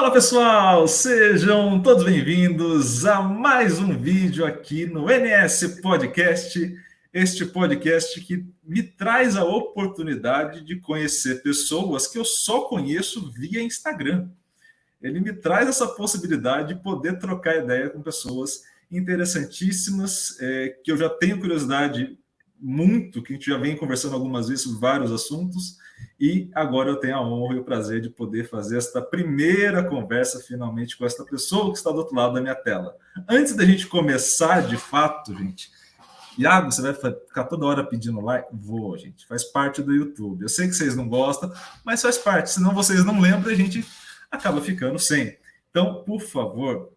Fala pessoal, sejam todos bem-vindos a mais um vídeo aqui no NS Podcast, este podcast que me traz a oportunidade de conhecer pessoas que eu só conheço via Instagram. Ele me traz essa possibilidade de poder trocar ideia com pessoas interessantíssimas, que eu já tenho curiosidade muito, que a gente já vem conversando algumas vezes sobre vários assuntos, e agora eu tenho a honra e o prazer de poder fazer esta primeira conversa finalmente com esta pessoa que está do outro lado da minha tela. Antes da gente começar de fato, gente, Iago, você vai ficar toda hora pedindo like? Vou, gente, faz parte do YouTube. Eu sei que vocês não gostam, mas faz parte, senão vocês não lembram, a gente acaba ficando sem. Então, por favor,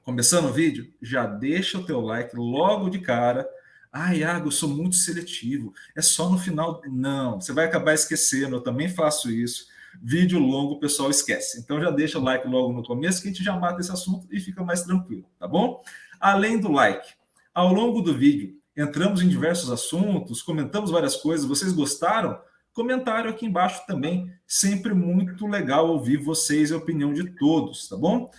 começando o vídeo, já deixa o teu like logo de cara. Ah, Iago, eu sou muito seletivo. É só no final. Não, você vai acabar esquecendo. Eu também faço isso. Vídeo longo, o pessoal esquece. Então já deixa o like logo no começo que a gente já mata esse assunto e fica mais tranquilo, tá bom? Além do like, ao longo do vídeo, entramos em diversos assuntos, comentamos várias coisas. Vocês gostaram? Comentário aqui embaixo também. Sempre muito legal ouvir vocês e a opinião de todos, tá bom?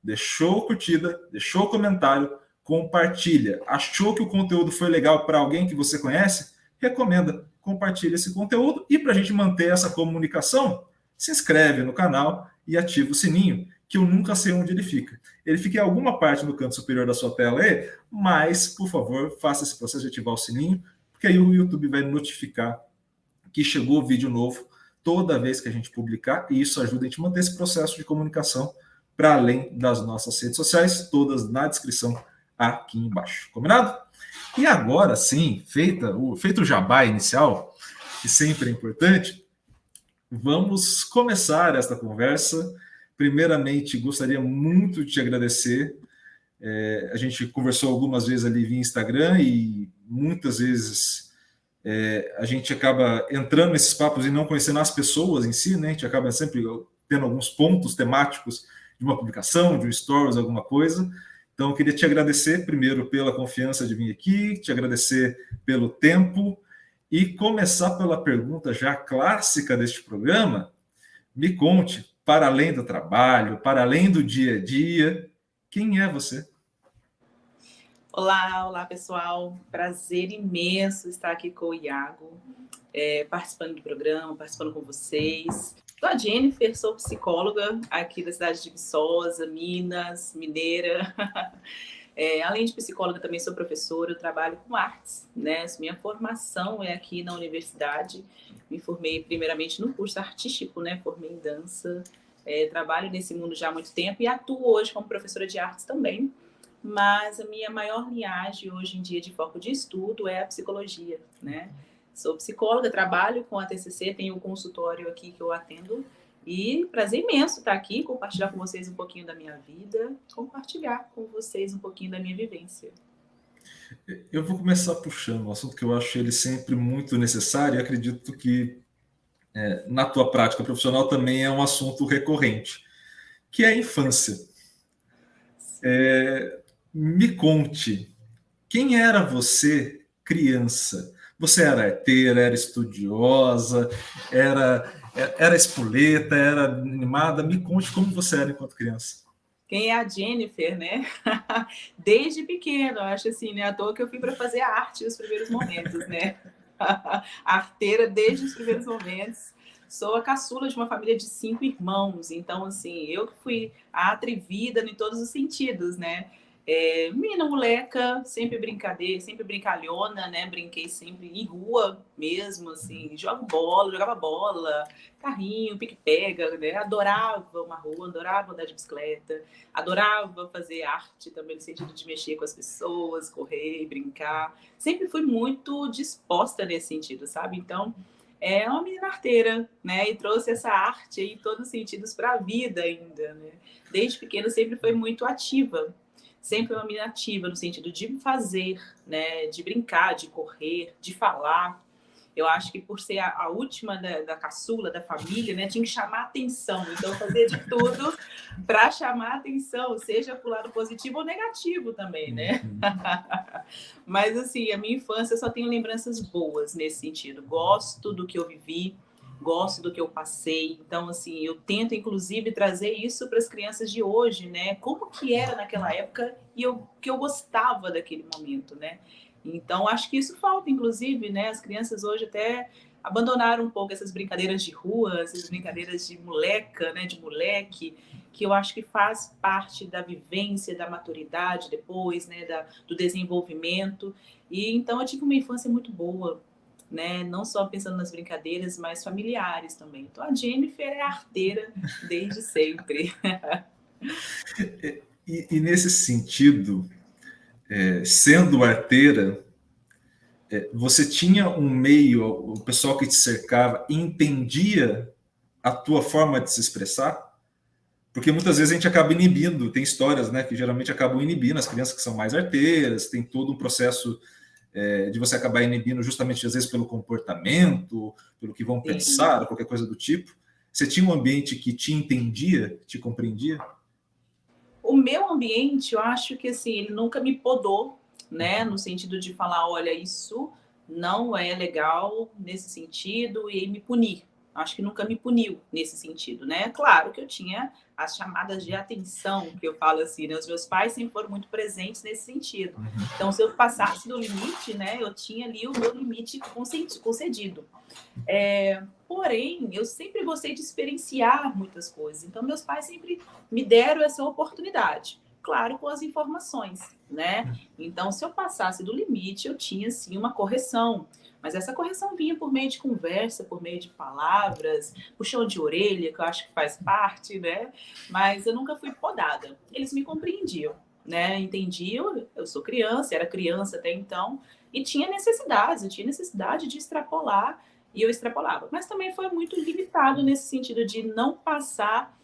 Deixou curtida, deixou comentário, compartilha. Achou que o conteúdo foi legal para alguém que você conhece? Recomenda, compartilha esse conteúdo. E para a gente manter essa comunicação, se inscreve no canal e ativa o sininho, que eu nunca sei onde ele fica. Ele fica em alguma parte no canto superior da sua tela aí, mas, por favor, faça esse processo de ativar o sininho, porque aí o YouTube vai notificar que chegou vídeo novo toda vez que a gente publicar, e isso ajuda a gente a manter esse processo de comunicação para além das nossas redes sociais, todas na descrição aqui embaixo. Combinado? E agora sim, feito o jabá inicial, que sempre é importante, vamos começar esta conversa. Primeiramente, gostaria muito de te agradecer. A gente conversou algumas vezes ali via Instagram e muitas vezes a gente acaba entrando nesses papos e não conhecendo as pessoas em si, né? A gente acaba sempre tendo alguns pontos temáticos de uma publicação, de um stories, alguma coisa. Então, eu queria te agradecer primeiro pela confiança de vir aqui, te agradecer pelo tempo e começar pela pergunta já clássica deste programa. Me conte, para além do trabalho, para além do dia a dia, quem é você? Olá pessoal, prazer imenso estar aqui com o Iago, participando do programa, participando com vocês. Sou a Jennifer, sou psicóloga aqui da cidade de Viçosa, Minas, mineira. Além de psicóloga, também sou professora, eu trabalho com artes, né? Minha formação é aqui na universidade, me formei primeiramente no curso artístico, né? Formei em dança, trabalho nesse mundo já há muito tempo e atuo hoje como professora de artes também. Mas a minha maior linhagem hoje em dia de foco de estudo é a psicologia, né? Sou psicóloga, trabalho com a TCC, tenho um consultório aqui que eu atendo e prazer imenso estar aqui, compartilhar com vocês um pouquinho da minha vida, compartilhar com vocês um pouquinho da minha vivência. Eu vou começar puxando um assunto que eu acho ele sempre muito necessário e acredito que na tua prática profissional também é um assunto recorrente, que é a infância. Me conte, quem era você criança? Você era arteira, era estudiosa, era espoleta, era animada? Me conte como você era enquanto criança. Quem é a Jennifer, né? Desde pequeno, eu acho assim, né? À toa que eu fui para fazer arte nos primeiros momentos, né? Arteira desde os primeiros momentos. Sou a caçula de uma família de 5 irmãos, então, assim, eu que fui a atrevida em todos os sentidos, né? Menina moleca, sempre brincadeira, sempre brincalhona, né? Brinquei sempre em rua mesmo, assim, jogava bola, carrinho, pique-pega, né? Adorava uma rua, adorava andar de bicicleta, adorava fazer arte também, no sentido de mexer com as pessoas, correr, brincar. Sempre fui muito disposta nesse sentido, sabe? Então, é uma menina arteira, né? E trouxe essa arte aí, em todos os sentidos, para a vida ainda, né? Desde pequena sempre foi muito ativa. Sempre uma menina ativa no sentido de fazer, né? De brincar, de correr, de falar. Eu acho que por ser a última da caçula, da família, né? Tinha que chamar atenção. Então, eu fazia de tudo para chamar atenção, seja pro lado positivo ou negativo também, né? Mas, assim, a minha infância eu só tenho lembranças boas nesse sentido. Gosto do que eu vivi, gosto do que eu passei. Então, assim, eu tento, inclusive, trazer isso para as crianças de hoje, né? Como que era naquela época e que eu gostava daquele momento, né? Então, acho que isso falta, inclusive, né? As crianças hoje até abandonaram um pouco essas brincadeiras de rua, essas brincadeiras de moleca, né? De moleque, que eu acho que faz parte da vivência, da maturidade depois, né? Do desenvolvimento. E então eu tive uma infância muito boa, né? Não só pensando nas brincadeiras, mas familiares também. Então a Jennifer é arteira desde sempre. E nesse sentido, sendo arteira, você tinha um meio, o pessoal que te cercava entendia a tua forma de se expressar? Porque muitas vezes a gente acaba inibindo, tem histórias, né, que geralmente acabam inibindo as crianças que são mais arteiras, tem todo um processo de você acabar inibindo justamente às vezes pelo comportamento, pelo que vão pensar, qualquer coisa do tipo. Você tinha um ambiente que te entendia, te compreendia? O meu ambiente, eu acho que assim, ele nunca me podou, né? No sentido de falar, olha, isso não é legal nesse sentido e me punir. Acho que nunca me puniu nesse sentido, né? Claro que eu tinha as chamadas de atenção, que eu falo assim, né? Os meus pais sempre foram muito presentes nesse sentido. Então, se eu passasse do limite, né? Eu tinha ali o meu limite concedido. Porém, eu sempre gostei de experienciar muitas coisas. Então, meus pais sempre me deram essa oportunidade. Claro, com as informações, né? Então, se eu passasse do limite, eu tinha, sim, uma correção. Mas essa correção vinha por meio de conversa, por meio de palavras, puxão de orelha, que eu acho que faz parte, né? Mas eu nunca fui podada. Eles me compreendiam, né? Entendiam, eu sou criança, era criança até então, e tinha necessidades, eu tinha necessidade de extrapolar, e eu extrapolava. Mas também foi muito limitado nesse sentido de não passar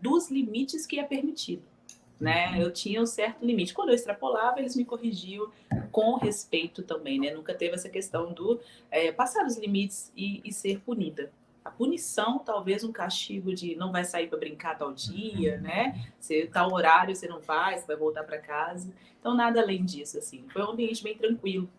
dos limites que é permitido, né? Eu tinha um certo limite. Quando eu extrapolava, eles me corrigiam com respeito também, né? Nunca teve essa questão do passar os limites e ser punida. A punição, talvez um castigo de não vai sair para brincar tal dia, né? Se tal horário você não vai, você vai voltar para casa. Então, nada além disso, assim. Foi um ambiente bem tranquilo.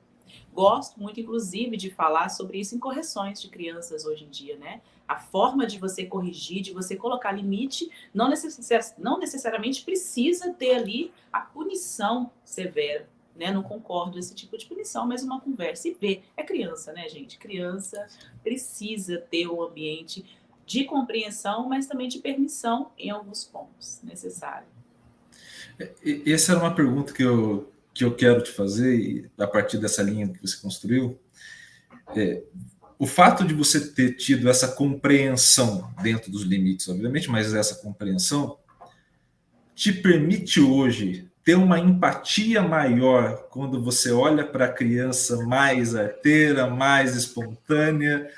Gosto muito, inclusive, de falar sobre isso em correções de crianças hoje em dia, né? A forma de você corrigir, de você colocar limite, não necessariamente precisa ter ali a punição severa, né? Não concordo com esse tipo de punição, mas uma conversa e ver. É criança, né, gente? Criança precisa ter um ambiente de compreensão, mas também de permissão em alguns pontos necessários. Essa era uma pergunta que eu quero te fazer, a partir dessa linha que você construiu. O fato de você ter tido essa compreensão dentro dos limites, obviamente, mas essa compreensão te permite hoje ter uma empatia maior quando você olha para a criança mais arteira, mais espontânea.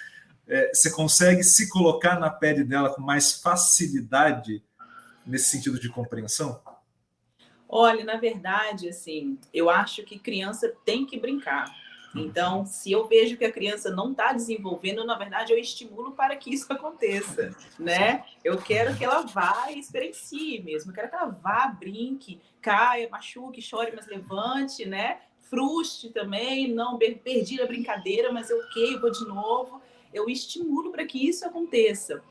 Você consegue se colocar na pele dela com mais facilidade nesse sentido de compreensão? Olha, na verdade, assim, eu acho que criança tem que brincar. Então, se eu vejo que a criança não está desenvolvendo, na verdade, eu estimulo para que isso aconteça, né? Eu quero que ela vá e experiencie mesmo. Eu quero que ela vá, brinque, caia, machuque, chore, mas levante, né? Frustre também, não perdi a brincadeira, mas eu vou de novo. Eu estimulo para que isso aconteça.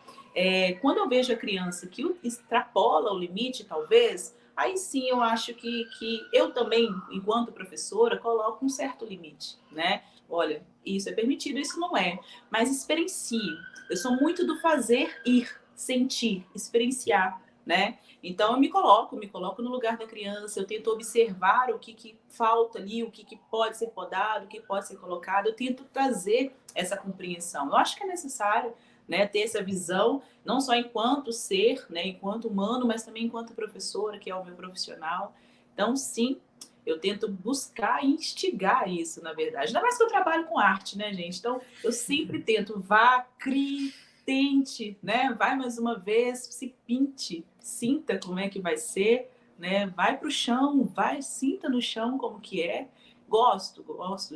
Quando eu vejo a criança que extrapola o limite, talvez, aí sim eu acho que eu também, enquanto professora, coloco um certo limite, né? Olha, isso é permitido, isso não é. Mas experiencie. Eu sou muito do fazer ir, sentir, experienciar, né? Então eu me coloco no lugar da criança, eu tento observar o que falta ali, o que pode ser podado, o que pode ser colocado, eu tento trazer essa compreensão. Eu acho que é necessário, né, ter essa visão, não só enquanto ser, né, enquanto humano, mas também enquanto professora, que é o meu profissional. Então, sim, eu tento buscar e instigar isso, na verdade. Ainda mais que eu trabalho com arte, né, gente? Então, eu sempre tento, vá, crie, tente, né? Vai mais uma vez, se pinte, sinta como é que vai ser, né? Vai para o chão, vai, sinta no chão como que é. Gosto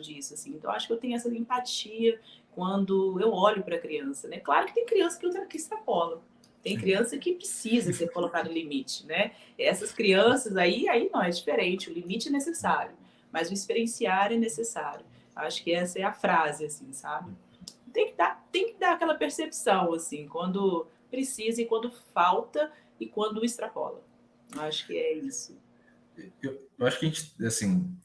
disso, assim. Então, acho que eu tenho essa empatia quando eu olho para a criança, né? Claro que tem criança que extrapola. Tem criança que precisa ser colocado limite, né? Essas crianças aí não é diferente. O limite é necessário, mas o experienciar é necessário. Acho que essa é a frase, assim, sabe? Tem que dar aquela percepção, assim, quando precisa e quando falta e quando extrapola. Acho que é isso. Eu acho que a gente, assim,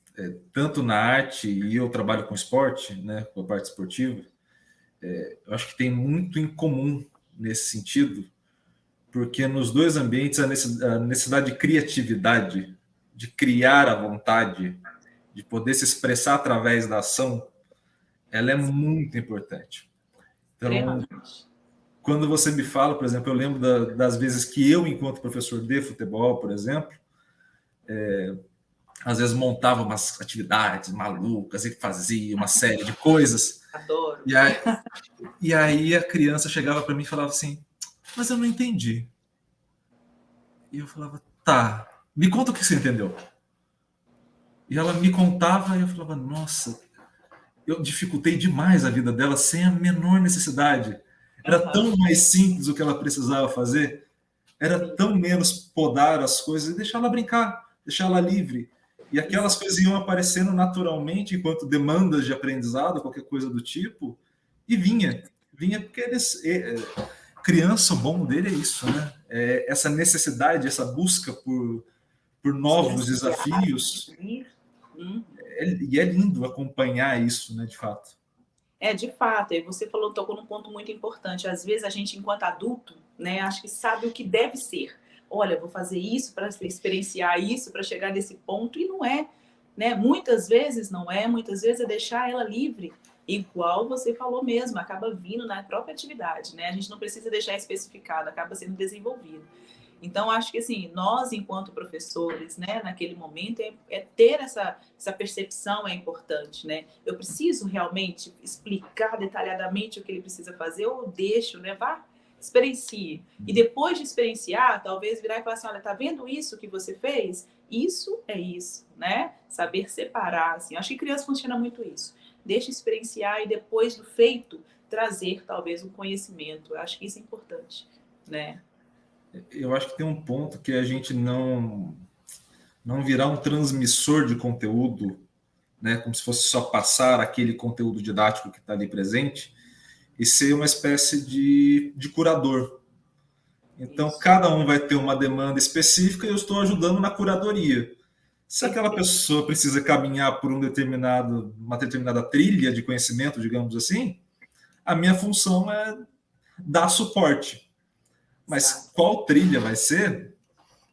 tanto na arte e eu trabalho com esporte, né, com a parte esportiva, eu acho que tem muito em comum nesse sentido, porque nos dois ambientes a necessidade de criatividade, de criar a vontade, de poder se expressar através da ação, ela é muito importante. Então, Extremamente. quando você me fala, por exemplo, eu lembro das vezes que eu, enquanto professor de futebol, por exemplo, às vezes montava umas atividades malucas e fazia uma série de coisas. Adoro. E aí a criança chegava para mim e falava assim, mas eu não entendi. E eu falava, tá, me conta o que você entendeu. E ela me contava e eu falava, nossa, eu dificultei demais a vida dela sem a menor necessidade. Era Uhum. tão mais simples o que ela precisava fazer, era Sim, tão menos podar as coisas e deixar ela brincar, deixar ela livre. E aquelas exato. coisas iam aparecendo naturalmente enquanto demandas de aprendizado, qualquer coisa do tipo, e vinha porque eles, criança, o bom dele é isso, né? É essa necessidade, essa busca por novos Experienciar, desafios, ir. Hum. e é lindo acompanhar isso, né, de fato. É, de fato, e você falou, tocou num ponto muito importante. Às vezes a gente, enquanto adulto, né, acha que sabe o que deve ser. Olha, vou fazer isso para experienciar isso, para chegar nesse ponto, e não é, né? Muitas vezes não é, muitas vezes é deixar ela livre, igual você falou mesmo, acaba vindo na própria atividade, né? A gente não precisa deixar especificado, acaba sendo desenvolvido. Então, acho que assim, nós, enquanto professores, né, naquele momento, é ter essa percepção é importante, né? Eu preciso realmente explicar detalhadamente o que ele precisa fazer, ou eu deixo, né? Vá, experiencie. E depois de experienciar, talvez virar e falar assim, olha, tá vendo isso que você fez? Isso é isso, né? Saber separar, assim. Acho que criança funciona muito isso. Deixa experienciar e depois do feito, trazer talvez um conhecimento. Eu acho que isso é importante, né? Eu acho que tem um ponto que a gente não virar um transmissor de conteúdo, né, como se fosse só passar aquele conteúdo didático que está ali presente, e ser uma espécie de curador. Então, Isso. cada um vai ter uma demanda específica e eu estou ajudando na curadoria. Se aquela Perfeito. pessoa precisa caminhar por uma determinada trilha de conhecimento, digamos assim, a minha função é dar suporte. Mas Exato. qual trilha vai ser?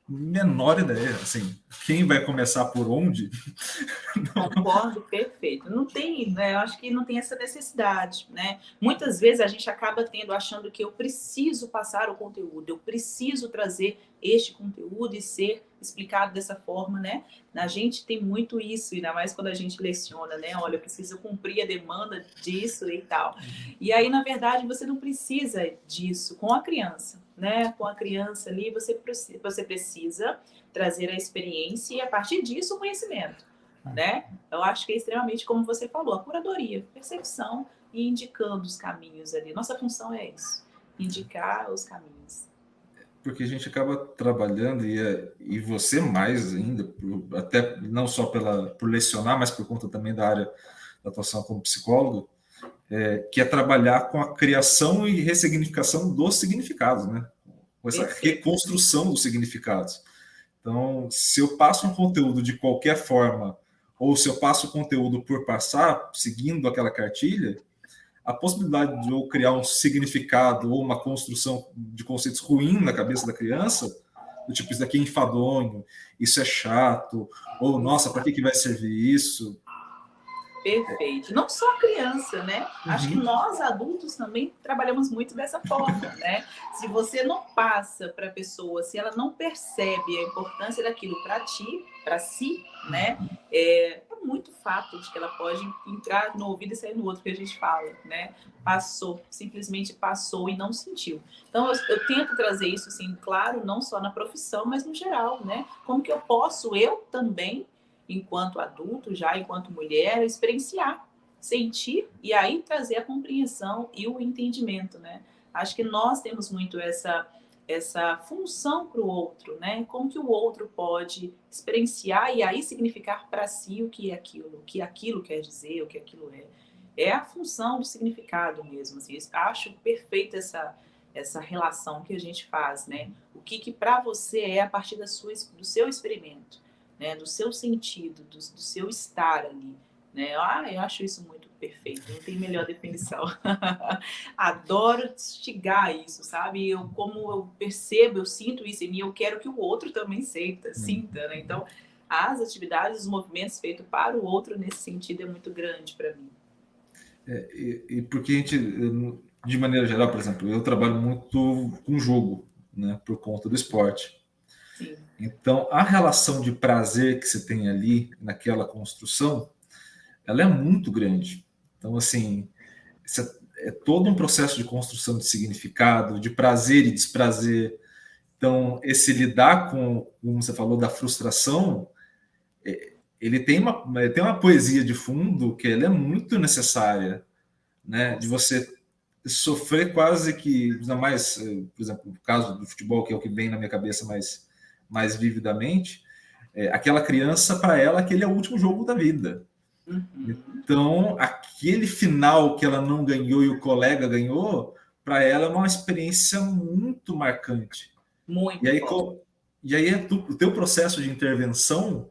Menor ideia. Assim, quem vai começar por onde? Concordo, perfeito. Não tem, né? Eu acho que não tem essa necessidade, né? Muitas vezes a gente acaba achando que eu preciso passar o conteúdo, eu preciso trazer este conteúdo e ser explicado dessa forma, né? A gente tem muito isso, ainda mais quando a gente leciona, né? Olha, eu preciso cumprir a demanda disso e tal. E aí, na verdade, você não precisa disso com a criança, né? Com a criança ali, você precisa trazer a experiência e, a partir disso, o conhecimento, né? Eu acho que é extremamente, como você falou, a curadoria, percepção e indicando os caminhos ali. Nossa função é isso, indicar os caminhos. Porque a gente acaba trabalhando, e você mais ainda, até não só por lecionar, mas por conta também da área da atuação como psicólogo, que é trabalhar com a criação e ressignificação dos significados, né? Com essa Perfeito. reconstrução dos significados. Então, se eu passo um conteúdo de qualquer forma, ou se eu passo o conteúdo por passar, seguindo aquela cartilha, a possibilidade de eu criar um significado ou uma construção de conceitos ruim na cabeça da criança, do tipo, isso daqui é enfadonho, isso é chato, ou nossa, para que vai servir isso? Perfeito. Não só a criança, né? Acho que Uhum. nós adultos também trabalhamos muito dessa forma, né? Se você não passa para a pessoa, se ela não percebe a importância daquilo para ti, para si, né? É muito fato de que ela pode entrar no ouvido e sair no outro, que a gente fala, né? Passou, simplesmente passou e não sentiu. Então, eu tento trazer isso, assim, claro, não só na profissão, mas no geral, né? Como que eu posso, eu também, enquanto adulto, já enquanto mulher, experienciar, sentir e aí trazer a compreensão e o entendimento, né? Acho que nós temos muito essa função para o outro, né? Como que o outro pode experienciar e aí significar para si o que é aquilo, o que aquilo quer dizer, o que aquilo é. é a função do significado mesmo. Assim, acho perfeita essa relação que a gente faz, né? O que para você é a partir do seu experimento, né? Do seu sentido, do seu estar ali, né? Eu acho isso muito perfeito, não tem melhor definição. Adoro instigar isso, sabe? Como eu percebo, eu sinto isso em mim, eu quero que o outro também sinta, né? Então, as atividades, os movimentos feitos para o outro nesse sentido é muito grande para mim. E porque a gente, de maneira geral, por exemplo, eu trabalho muito com jogo, né, por conta do esporte. Sim. Então, a relação de prazer que você tem ali naquela construção, ela é muito grande. Então, assim, é todo um processo de construção de significado, de prazer e desprazer. Então, esse lidar com, como você falou, da frustração, ele tem uma poesia de fundo que ela é muito necessária, né? De você sofrer quase que, ainda mais, por exemplo, no caso do futebol, que é o que vem na minha cabeça mais vividamente, aquela criança, para ela, aquele é o último jogo da vida. Uhum. Então, aquele final que ela não ganhou e o colega ganhou, para ela é uma experiência muito marcante. Muito E aí, forte. o teu processo de intervenção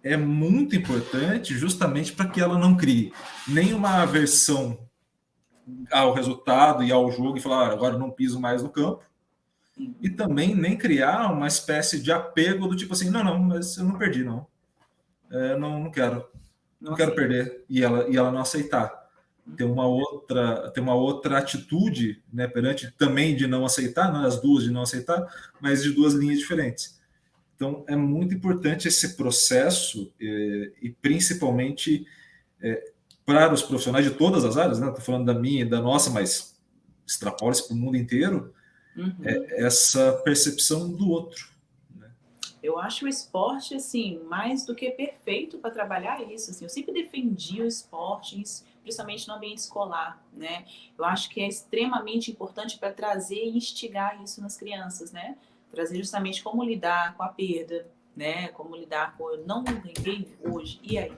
é muito importante justamente para que ela não crie nenhuma aversão ao resultado e ao jogo e falar, agora não piso mais no campo. E também nem criar uma espécie de apego do tipo assim, não, mas eu não perdi, não. Não quero. Não quero perder. E ela não aceitar. Ter uma outra atitude, né, perante também de não aceitar, né, as duas de não aceitar, mas de duas linhas diferentes. Então, é muito importante esse processo e principalmente para os profissionais de todas as áreas, né? Estou falando da minha e da nossa, mas extrapola isso para o mundo inteiro, essa percepção do outro. Né? Eu acho o esporte, assim, mais do que perfeito para trabalhar isso. Assim, eu sempre defendi o esporte, principalmente no ambiente escolar, né? Eu acho que é extremamente importante para trazer e instigar isso nas crianças, né? Trazer justamente como lidar com a perda, né? Como lidar com eu não ganhei hoje, e aí?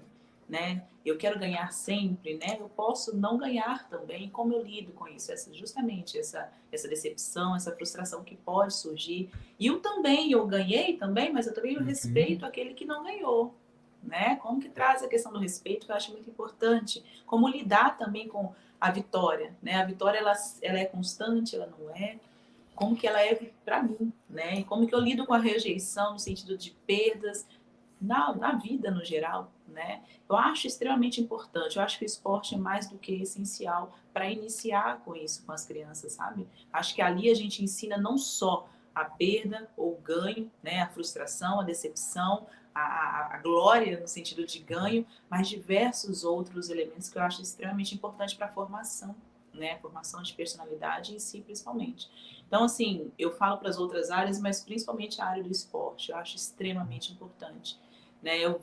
Né? Eu quero ganhar sempre, né? Eu posso não ganhar também. Como eu lido com isso? Justamente essa decepção, essa frustração que pode surgir. E eu ganhei também, mas eu também respeito aquele que não ganhou, né? Como que traz a questão do respeito, que eu acho muito importante. Como lidar também com a vitória, né? A vitória, ela é constante, ela não é. Como que ela é para mim, né? E como que eu lido com a rejeição no sentido de perdas, na vida no geral, né? Eu acho extremamente importante. Eu acho que o esporte é mais do que essencial para iniciar com isso com as crianças, sabe? Acho que ali a gente ensina não só a perda ou o ganho, né? A frustração, a decepção, a glória no sentido de ganho, mas diversos outros elementos que eu acho extremamente importante para a formação, né? Formação de personalidade em si, principalmente. Então, assim, eu falo para as outras áreas, mas principalmente a área do esporte, eu acho extremamente importante. Né? Eu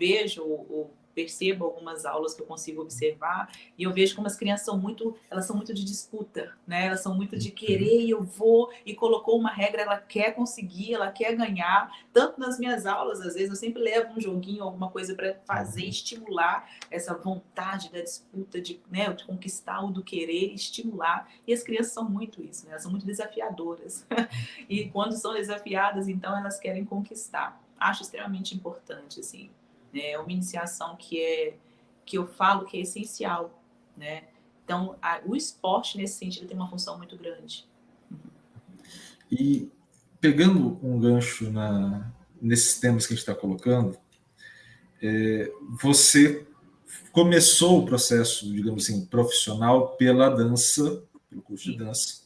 percebo algumas aulas que eu consigo observar e eu vejo como as crianças elas são muito de disputa, né? Elas são muito de querer e eu vou e colocou uma regra, ela quer conseguir, ela quer ganhar. Tanto nas minhas aulas, às vezes eu sempre levo um joguinho, alguma coisa para fazer, estimular essa vontade da disputa, né, de conquistar o do querer, estimular. E as crianças são muito isso, né? Elas são muito desafiadoras. E quando são desafiadas, então elas querem conquistar. Acho extremamente importante, assim. É uma iniciação que eu falo que é essencial, né? Então, o esporte, nesse sentido, tem uma função muito grande. E pegando um gancho nesses temas que a gente está colocando, você começou o processo, digamos assim, profissional pela dança, pelo curso de dança.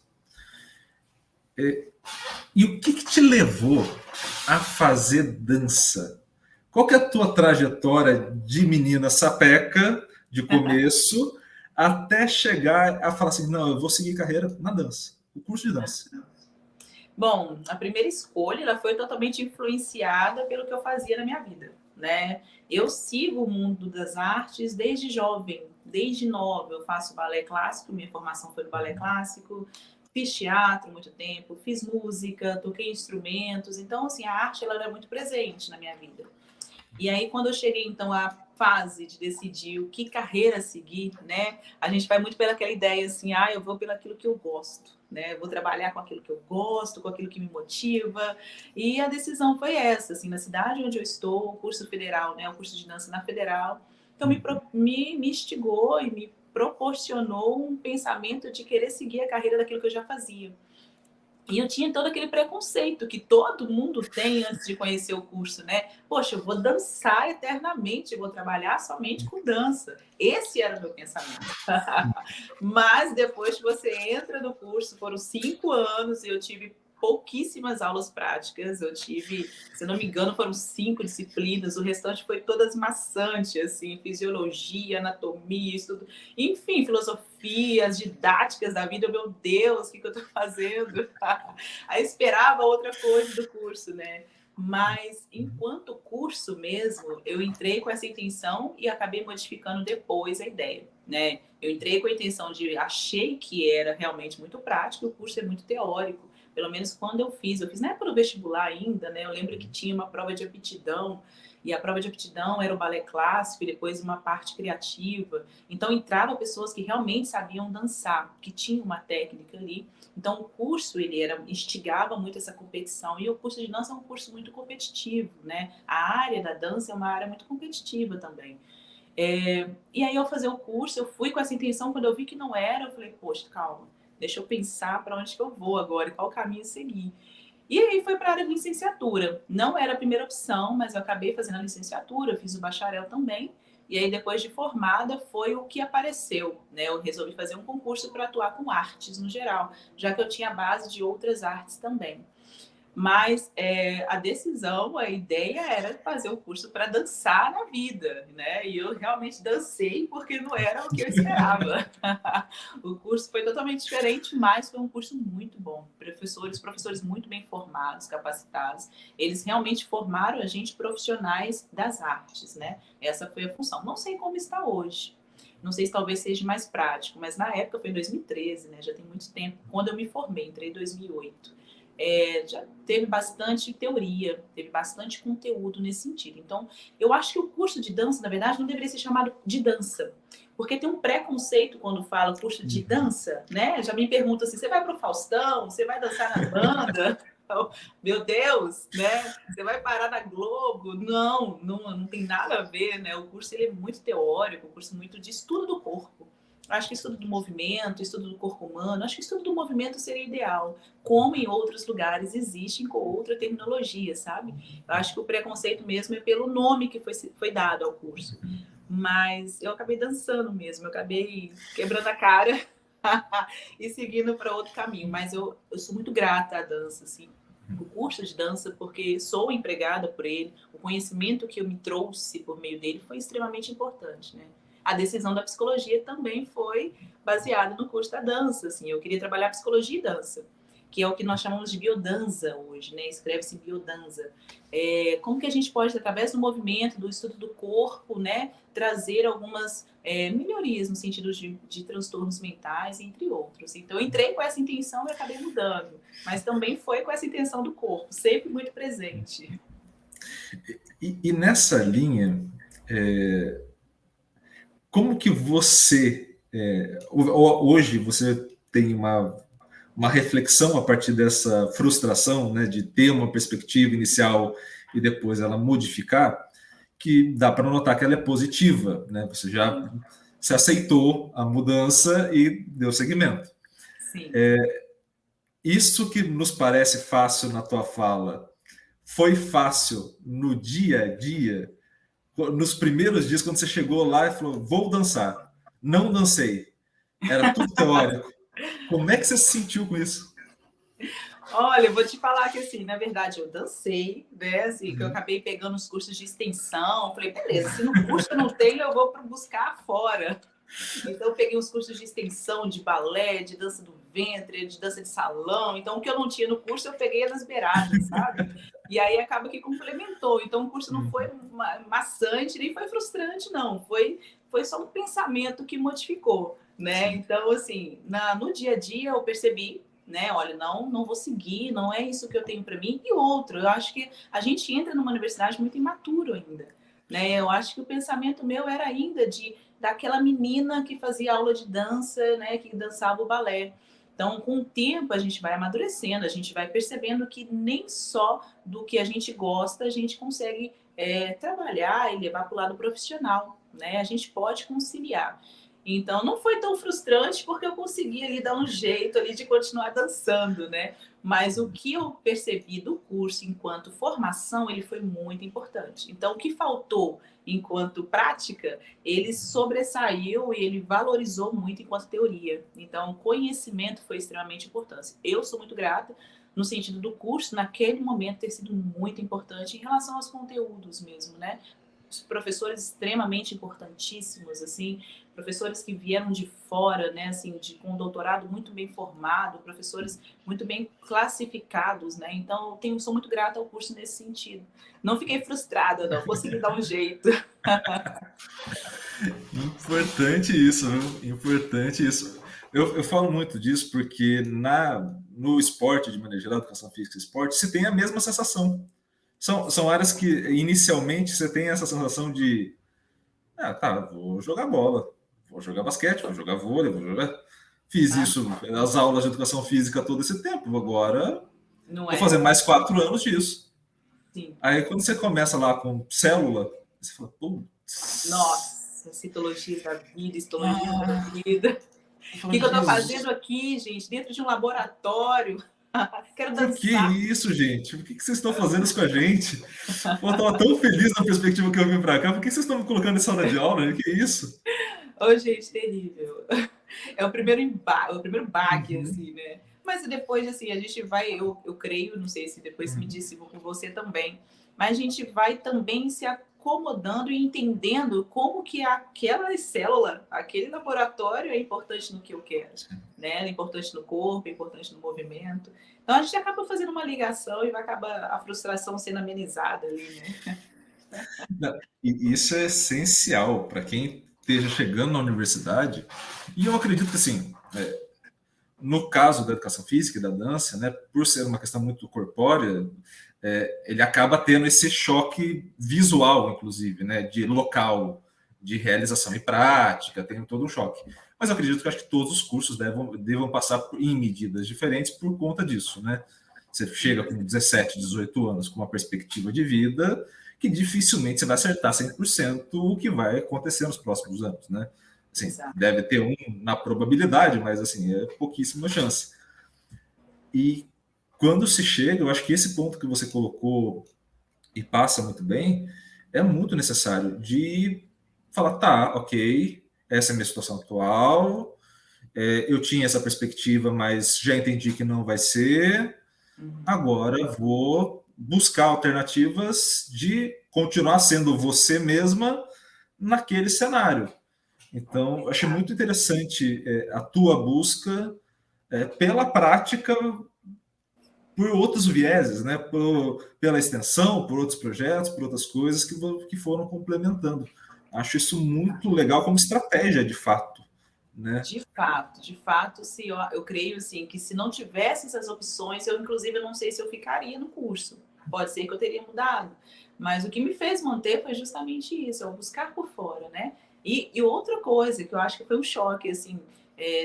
E o que te levou a fazer dança? Qual que é a tua trajetória de menina sapeca, de começo, até chegar a falar assim, não, eu vou seguir carreira na dança, o curso de dança? Bom, a primeira escolha ela foi totalmente influenciada pelo que eu fazia na minha vida, né? Eu sigo o mundo das artes desde jovem, desde nova. Eu faço balé clássico, minha formação foi no balé clássico. Fiz teatro muito tempo, fiz música, toquei instrumentos. Então, assim, a arte ela era muito presente na minha vida. E aí, quando eu cheguei, então, à fase de decidir o que carreira seguir, né? A gente vai muito pelaquela ideia assim, eu vou pelo aquilo que eu gosto, né? Eu vou trabalhar com aquilo que eu gosto, com aquilo que me motiva. E a decisão foi essa, assim, na cidade onde eu estou, o curso federal, né? O curso de dança na Federal, então me instigou e me proporcionou um pensamento de querer seguir a carreira daquilo que eu já fazia. E eu tinha todo aquele preconceito que todo mundo tem antes de conhecer o curso, né? Poxa, eu vou dançar eternamente, eu vou trabalhar somente com dança. Esse era o meu pensamento. Mas depois que você entra no curso, foram 5 anos e eu tive pouquíssimas aulas práticas. Eu tive, se não me engano, foram 5 disciplinas. O restante foi todas maçante, assim, fisiologia, anatomia, estudo, enfim, filosofias, didáticas da vida. Meu Deus, o que eu estou fazendo? Aí esperava outra coisa do curso, né? Mas, enquanto curso mesmo, eu entrei com essa intenção e acabei modificando depois a ideia, né? Eu entrei com a intenção de... Achei que era realmente muito prático, o curso é muito teórico. Pelo menos quando eu fiz na época do vestibular ainda, né? Eu lembro que tinha uma prova de aptidão, e a prova de aptidão era o balé clássico e depois uma parte criativa. Então, entravam pessoas que realmente sabiam dançar, que tinham uma técnica ali. Então, o curso, instigava muito essa competição. E o curso de dança é um curso muito competitivo, né? A área da dança é uma área muito competitiva também. E aí, ao fazer o curso, eu fui com essa intenção. Quando eu vi que não era, eu falei, poxa, calma, deixa eu pensar para onde que eu vou agora e qual caminho seguir. E aí foi para a área de licenciatura. Não era a primeira opção, mas eu acabei fazendo a licenciatura, fiz o bacharel também. E aí, depois de formada, foi o que apareceu, né? Eu resolvi fazer um concurso para atuar com artes no geral, já que eu tinha a base de outras artes também. Mas a decisão, a ideia era fazer o curso para dançar na vida, né? E eu realmente dancei porque não era o que eu esperava. O curso foi totalmente diferente, mas foi um curso muito bom. Professores muito bem formados, capacitados. Eles realmente formaram a gente profissionais das artes, né? Essa foi a função. Não sei como está hoje. Não sei se talvez seja mais prático, mas na época foi em 2013, né? Já tem muito tempo. Quando eu me formei, entrei em 2008. Já teve bastante teoria, teve bastante conteúdo nesse sentido. Então, eu acho que o curso de dança, na verdade, não deveria ser chamado de dança, porque tem um preconceito quando fala curso de dança, né? Já me perguntam assim, você vai para o Faustão? Você vai dançar na banda? Meu Deus, né? Você vai parar na Globo? Não tem nada a ver, né? O curso ele é muito teórico, um curso muito de estudo do corpo. Acho que estudo do movimento, estudo do corpo humano, acho que estudo do movimento seria ideal, como em outros lugares existem com outra terminologia, sabe? Eu acho que o preconceito mesmo é pelo nome que foi dado ao curso. Mas eu acabei dançando mesmo, eu acabei quebrando a cara e seguindo para outro caminho. Mas eu sou muito grata à dança, assim, o curso de dança, porque sou empregada por ele, o conhecimento que eu me trouxe por meio dele foi extremamente importante, né? A decisão da psicologia também foi baseada no curso da dança, assim, eu queria trabalhar psicologia e dança, que é o que nós chamamos de biodança hoje, né? Escreve-se biodança. Como que a gente pode, através do movimento, do estudo do corpo, né, trazer algumas melhorias no sentido de transtornos mentais, entre outros. Então, eu entrei com essa intenção e acabei mudando, mas também foi com essa intenção do corpo, sempre muito presente. E nessa linha, como que você, hoje, você tem uma reflexão a partir dessa frustração, né, de ter uma perspectiva inicial e depois ela modificar, que dá para notar que ela é positiva, né? Você já se aceitou a mudança e deu seguimento. Sim. Isso que nos parece fácil na tua fala, foi fácil no dia a dia? Nos primeiros dias, quando você chegou lá e falou, vou dançar. Não dancei. Era tudo teórico. Como é que você se sentiu com isso? Olha, eu vou te falar que, assim, na verdade, eu dancei, né? Assim, que eu acabei pegando os cursos de extensão. Falei, beleza, se no curso eu não tenho, eu vou buscar fora. Então, eu peguei os cursos de extensão, de balé, de dança do ventre, de dança de salão. Então, o que eu não tinha no curso, eu peguei nas beiradas, sabe? E aí, acaba que complementou. Então, o curso não foi maçante, nem foi frustrante, não. Foi só um pensamento que modificou, né? Então, assim, no dia a dia, eu percebi, né? Olha, não vou seguir, não é isso que eu tenho para mim. E outro, eu acho que a gente entra numa universidade muito imaturo ainda. né? Eu acho que o pensamento meu era ainda daquela menina que fazia aula de dança, né? Que dançava o balé. Então, com o tempo, a gente vai amadurecendo, a gente vai percebendo que nem só do que a gente gosta a gente consegue trabalhar e levar para o lado profissional, né? A gente pode conciliar. Então, não foi tão frustrante porque eu consegui ali dar um jeito ali de continuar dançando, né? Mas o que eu percebi do curso enquanto formação, ele foi muito importante. Então, o que faltou enquanto prática, ele sobressaiu e ele valorizou muito enquanto teoria. Então, conhecimento foi extremamente importante. Eu sou muito grata no sentido do curso, naquele momento, ter sido muito importante em relação aos conteúdos mesmo, né? Os professores extremamente importantíssimos, assim, professores que vieram de fora, né, assim, com um doutorado muito bem formado, professores muito bem classificados, né? Então, sou muito grata ao curso nesse sentido. Não fiquei frustrada, não, consegui dar um jeito. Importante isso, viu? Importante isso. Eu falo muito disso porque no esporte, de maneira geral, educação física e esporte, se tem a mesma sensação. São áreas que, inicialmente, você tem essa sensação de tá, vou jogar bola, vou jogar basquete, vou jogar vôlei, vou jogar... Fiz Ah, isso, as aulas de educação física todo esse tempo, agora não vou é? fazer mais 4 anos disso. Sim. Aí, quando você começa lá com célula, você fala, putz... Nossa, citologia da vida, histologia da vida. O que eu estou fazendo aqui, gente, dentro de um laboratório? Quero Por que dançar. isso, gente? Por que vocês estão fazendo isso com a gente? Pô, eu estava tão feliz na perspectiva que eu vim para cá. Por que vocês estão me colocando nessa sala de aula? Que isso? Ô, gente, terrível. É o primeiro baque, Uhum. assim, né? Mas depois, assim, a gente vai, eu creio, não sei se depois me Uhum. disse com você também, mas a gente vai também se acomodando e entendendo como que aquela célula, aquele laboratório é importante no que eu quero, né? É importante no corpo, é importante no movimento. Então a gente acaba fazendo uma ligação e vai acabar a frustração sendo amenizada ali, né? Não, e isso é essencial para quem esteja chegando na universidade. E eu acredito que, assim, no caso da educação física e da dança, né, por ser uma questão muito corpórea, ele acaba tendo esse choque visual, inclusive, né, de local, de realização e prática, tem todo um choque. Mas eu acredito que acho que todos os cursos devam passar em medidas diferentes por conta disso, né? Você chega com 17, 18 anos com uma perspectiva de vida que dificilmente você vai acertar 100% o que vai acontecer nos próximos anos, né? Assim, Exato. deve ter um na probabilidade, mas assim, é pouquíssima chance. E quando se chega, eu acho que esse ponto que você colocou e passa muito bem, é muito necessário de falar, tá, ok, essa é a minha situação atual, eu tinha essa perspectiva, mas já entendi que não vai ser, agora vou buscar alternativas de continuar sendo você mesma naquele cenário. Então, achei muito interessante a tua busca pela prática, por outros vieses, né? Pela extensão, por outros projetos, por outras coisas que foram complementando. Acho isso muito legal como estratégia, de fato. Né? De fato, se eu creio assim, que se não tivesse essas opções, eu inclusive não sei se eu ficaria no curso. Pode ser que eu teria mudado. Mas o que me fez manter foi justamente isso, é o buscar por fora, né? E outra coisa que eu acho que foi um choque, assim,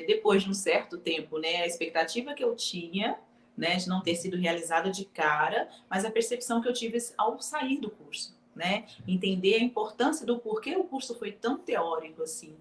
depois de um certo tempo, né? A expectativa que eu tinha, né, de não ter sido realizada de cara, mas a percepção que eu tive ao sair do curso, né? Entender a importância do porquê o curso foi tão teórico, assim.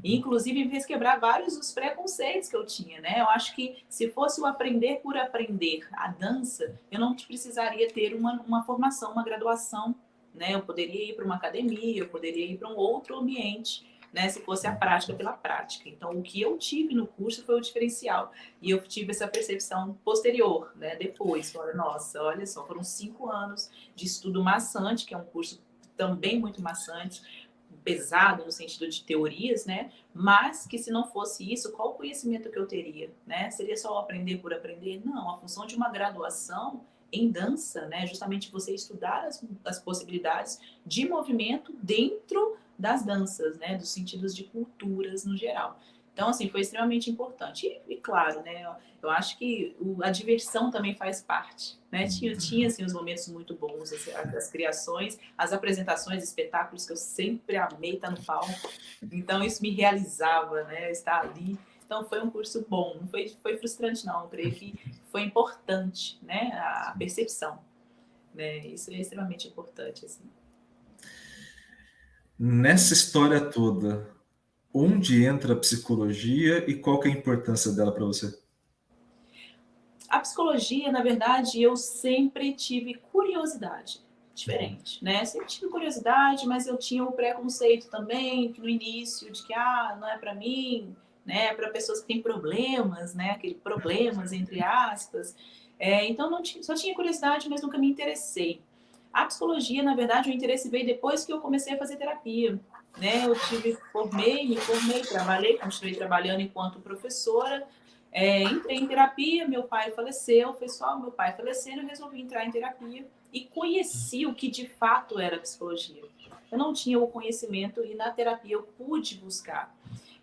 E, inclusive, me fez quebrar vários dos preconceitos que eu tinha, né? Eu acho que se fosse o aprender por aprender a dança, eu não precisaria ter uma formação, uma graduação, né? Eu poderia ir para uma academia, eu poderia ir para um outro ambiente, né? Se fosse a prática pela prática. Então, o que eu tive no curso foi o diferencial. E eu tive essa percepção posterior, né? Depois, nossa, olha só, foram 5 anos de estudo maçante, que é um curso também muito maçante, pesado no sentido de teorias, né? Mas que se não fosse isso, qual o conhecimento que eu teria, né? Seria só aprender por aprender? Não, a função de uma graduação em dança, né? Justamente você estudar as possibilidades de movimento dentro das danças, né? Dos sentidos de culturas no geral. Então, assim, foi extremamente importante. E claro, né, eu acho que a diversão também faz parte, né? Tinha assim, os momentos muito bons, as criações, as apresentações, espetáculos que eu sempre amei estar no palco. Então, isso me realizava, né? Estar ali. Então, foi um curso bom. Não foi frustrante, não. Eu creio que foi importante, né? A percepção, né? Isso é extremamente importante, assim. Nessa história toda, onde entra a psicologia e qual que é a importância dela para você? A psicologia, na verdade, eu sempre tive curiosidade. Diferente, né? Sempre tive curiosidade, mas eu tinha o preconceito também, que no início, de que, não é para mim, né? É para pessoas que têm problemas, né? Aquele problemas, entre aspas. Então, só tinha curiosidade, mas nunca me interessei. A psicologia, na verdade, o interesse veio depois que eu comecei a fazer terapia, né? Eu me formei, trabalhei, continuei trabalhando enquanto professora, entrei em terapia, meu pai faleceu, foi só o meu pai falecendo, eu resolvi entrar em terapia e conheci o que de fato era psicologia. Eu não tinha o conhecimento e na terapia eu pude buscar.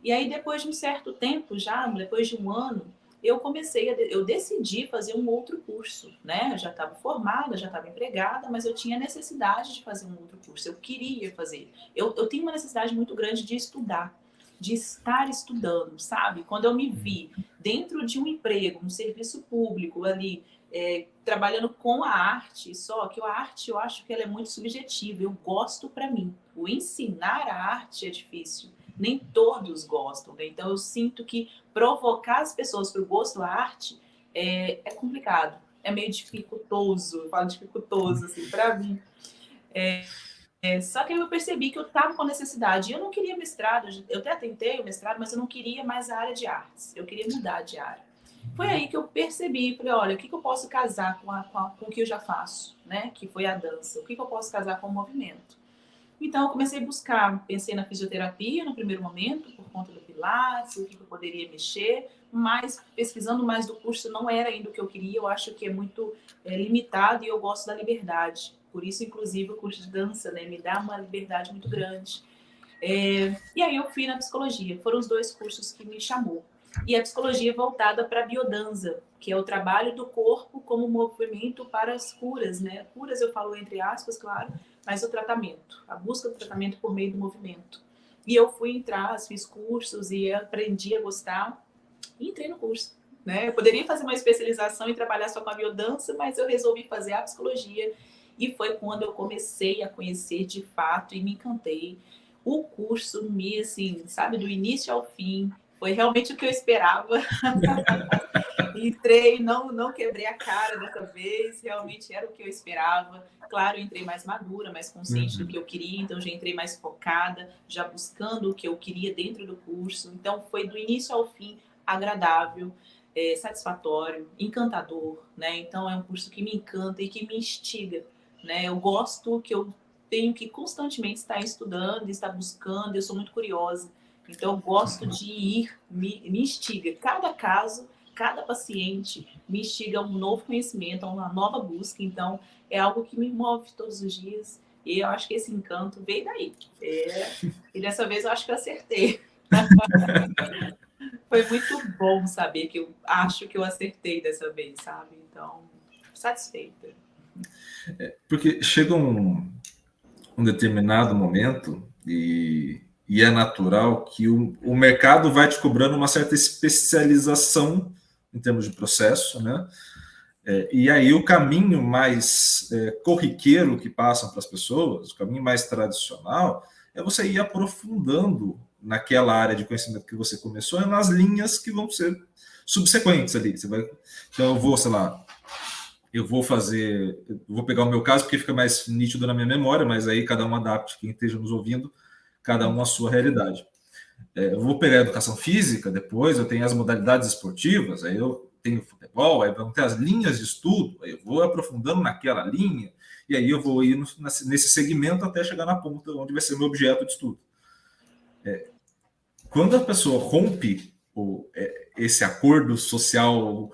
E aí, depois de um certo tempo, já depois de um ano, eu decidi fazer um outro curso, né? Eu já estava formada, já estava empregada, mas eu tinha necessidade de fazer um outro curso. Eu queria fazer. Eu tenho uma necessidade muito grande de estudar, de estar estudando, sabe? Quando eu me vi dentro de um emprego, um serviço público ali, trabalhando com a arte, só que a arte eu acho que ela é muito subjetiva, eu gosto para mim. O ensinar a arte é difícil, nem todos gostam, né? Então eu sinto que provocar as pessoas para o gosto da arte é complicado, é meio dificultoso, eu falo dificultoso assim, para mim. Só que eu percebi que eu estava com necessidade. Eu não queria mestrado, eu até tentei o mestrado, mas eu não queria mais a área de artes. Eu queria mudar de área. Foi aí que eu percebi, falei, olha, o que eu posso casar com o que eu já faço, né? Que foi a dança. O que eu posso casar com o movimento? Então, eu comecei a buscar, pensei na fisioterapia no primeiro momento, por conta do Pilates, o que eu poderia mexer, mas pesquisando mais do curso não era ainda o que eu queria, eu acho que é muito limitado e eu gosto da liberdade. Por isso, inclusive, o curso de dança, né, me dá uma liberdade muito grande. E aí eu fui na psicologia, foram os dois cursos que me chamou. E a psicologia voltada para a biodança, que é o trabalho do corpo como movimento para as curas, né? Curas eu falo entre aspas, claro, mas o tratamento, a busca do tratamento por meio do movimento. E eu fui entrar, fiz cursos e aprendi a gostar e entrei no curso. Né? Eu poderia fazer uma especialização e trabalhar só com a biodança, mas eu resolvi fazer a psicologia e foi quando eu comecei a conhecer de fato e me encantei. O curso me, assim, sabe, do início ao fim, foi realmente o que eu esperava. Entrei, não quebrei a cara dessa vez, realmente era o que eu esperava. Claro, eu entrei mais madura, mais consciente do que eu queria, então já entrei mais focada, já buscando o que eu queria dentro do curso. Então foi do início ao fim agradável, satisfatório, encantador, né? Então é um curso que me encanta e que me instiga, né? Eu gosto que eu tenho que constantemente estar estudando, estar buscando, eu sou muito curiosa. Então eu gosto de ir, me instiga. Cada caso, cada paciente me instiga a um novo conhecimento, a uma nova busca. Então, é algo que me move todos os dias. E eu acho que esse encanto veio daí. E dessa vez eu acho que eu acertei. Foi muito bom saber que eu acho que eu acertei dessa vez, sabe? Então, satisfeita. Porque chega um determinado momento e é natural que o mercado vai te cobrando uma certa especialização em termos de processo, né? E aí o caminho mais corriqueiro que passam para as pessoas, o caminho mais tradicional, é você ir aprofundando naquela área de conhecimento que você começou e nas linhas que vão ser subsequentes ali. Então eu vou, sei lá, vou pegar o meu caso porque fica mais nítido na minha memória, mas aí cada um adapte, quem esteja nos ouvindo, cada um a sua realidade. Eu vou pegar a educação física, depois eu tenho as modalidades esportivas, aí eu tenho futebol, aí vão ter as linhas de estudo, aí eu vou aprofundando naquela linha, e aí eu vou ir nesse segmento até chegar na ponta onde vai ser o meu objeto de estudo. Quando a pessoa rompe esse acordo social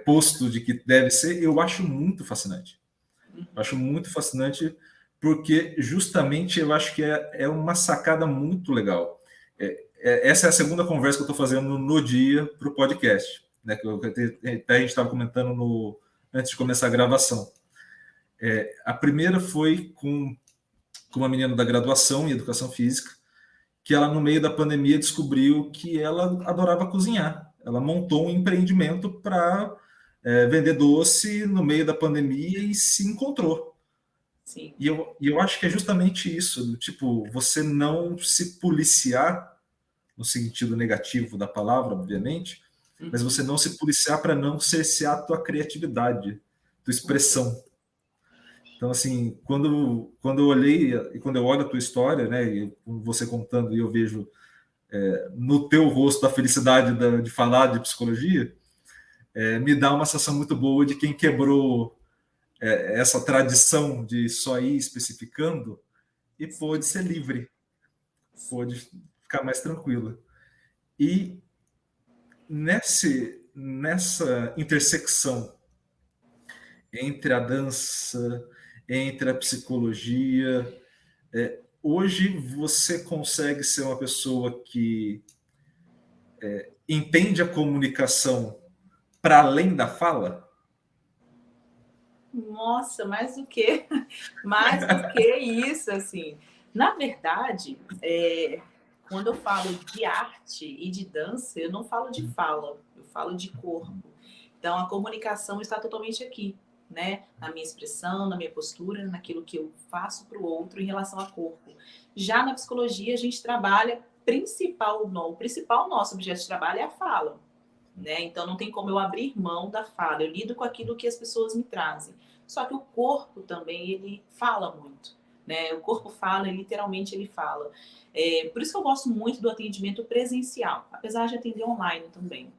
posto de que deve ser, eu acho muito fascinante. Eu acho muito fascinante porque justamente eu acho que é uma sacada muito legal. essa é a segunda conversa que eu estou fazendo no dia para o podcast, né? Que até a gente estava comentando antes de começar a gravação. A primeira foi com uma menina da graduação em Educação Física, que ela, no meio da pandemia, descobriu que ela adorava cozinhar. Ela montou um empreendimento para vender doce no meio da pandemia e se encontrou. Sim. E eu acho que é justamente isso, do tipo, você não se policiar, no sentido negativo da palavra, obviamente, mas você não se policiar para não cercear a tua criatividade, tua expressão. Então, assim, quando eu olhei e quando eu olho a tua história, né, e você contando e eu vejo no teu rosto a felicidade de falar de psicologia, me dá uma sensação muito boa de quem quebrou essa tradição de só ir especificando e pôde ser livre, pôde ficar mais tranquila. E nessa intersecção entre a dança, entre a psicologia, hoje você consegue ser uma pessoa que entende a comunicação para além da fala? Nossa, mais do que isso, assim. Na verdade, quando eu falo de arte e de dança, eu não falo de fala, eu falo de corpo. Então, a comunicação está totalmente aqui, né? Na minha expressão, na minha postura, naquilo que eu faço para o outro em relação ao corpo. Já na psicologia, a gente trabalha o principal nosso objeto de trabalho é a fala, né? Então, não tem como eu abrir mão da fala. Eu lido com aquilo que as pessoas me trazem. Só que o corpo também, ele fala muito, né? O corpo fala, literalmente ele fala. Por isso que eu gosto muito do atendimento presencial, apesar de atender online também.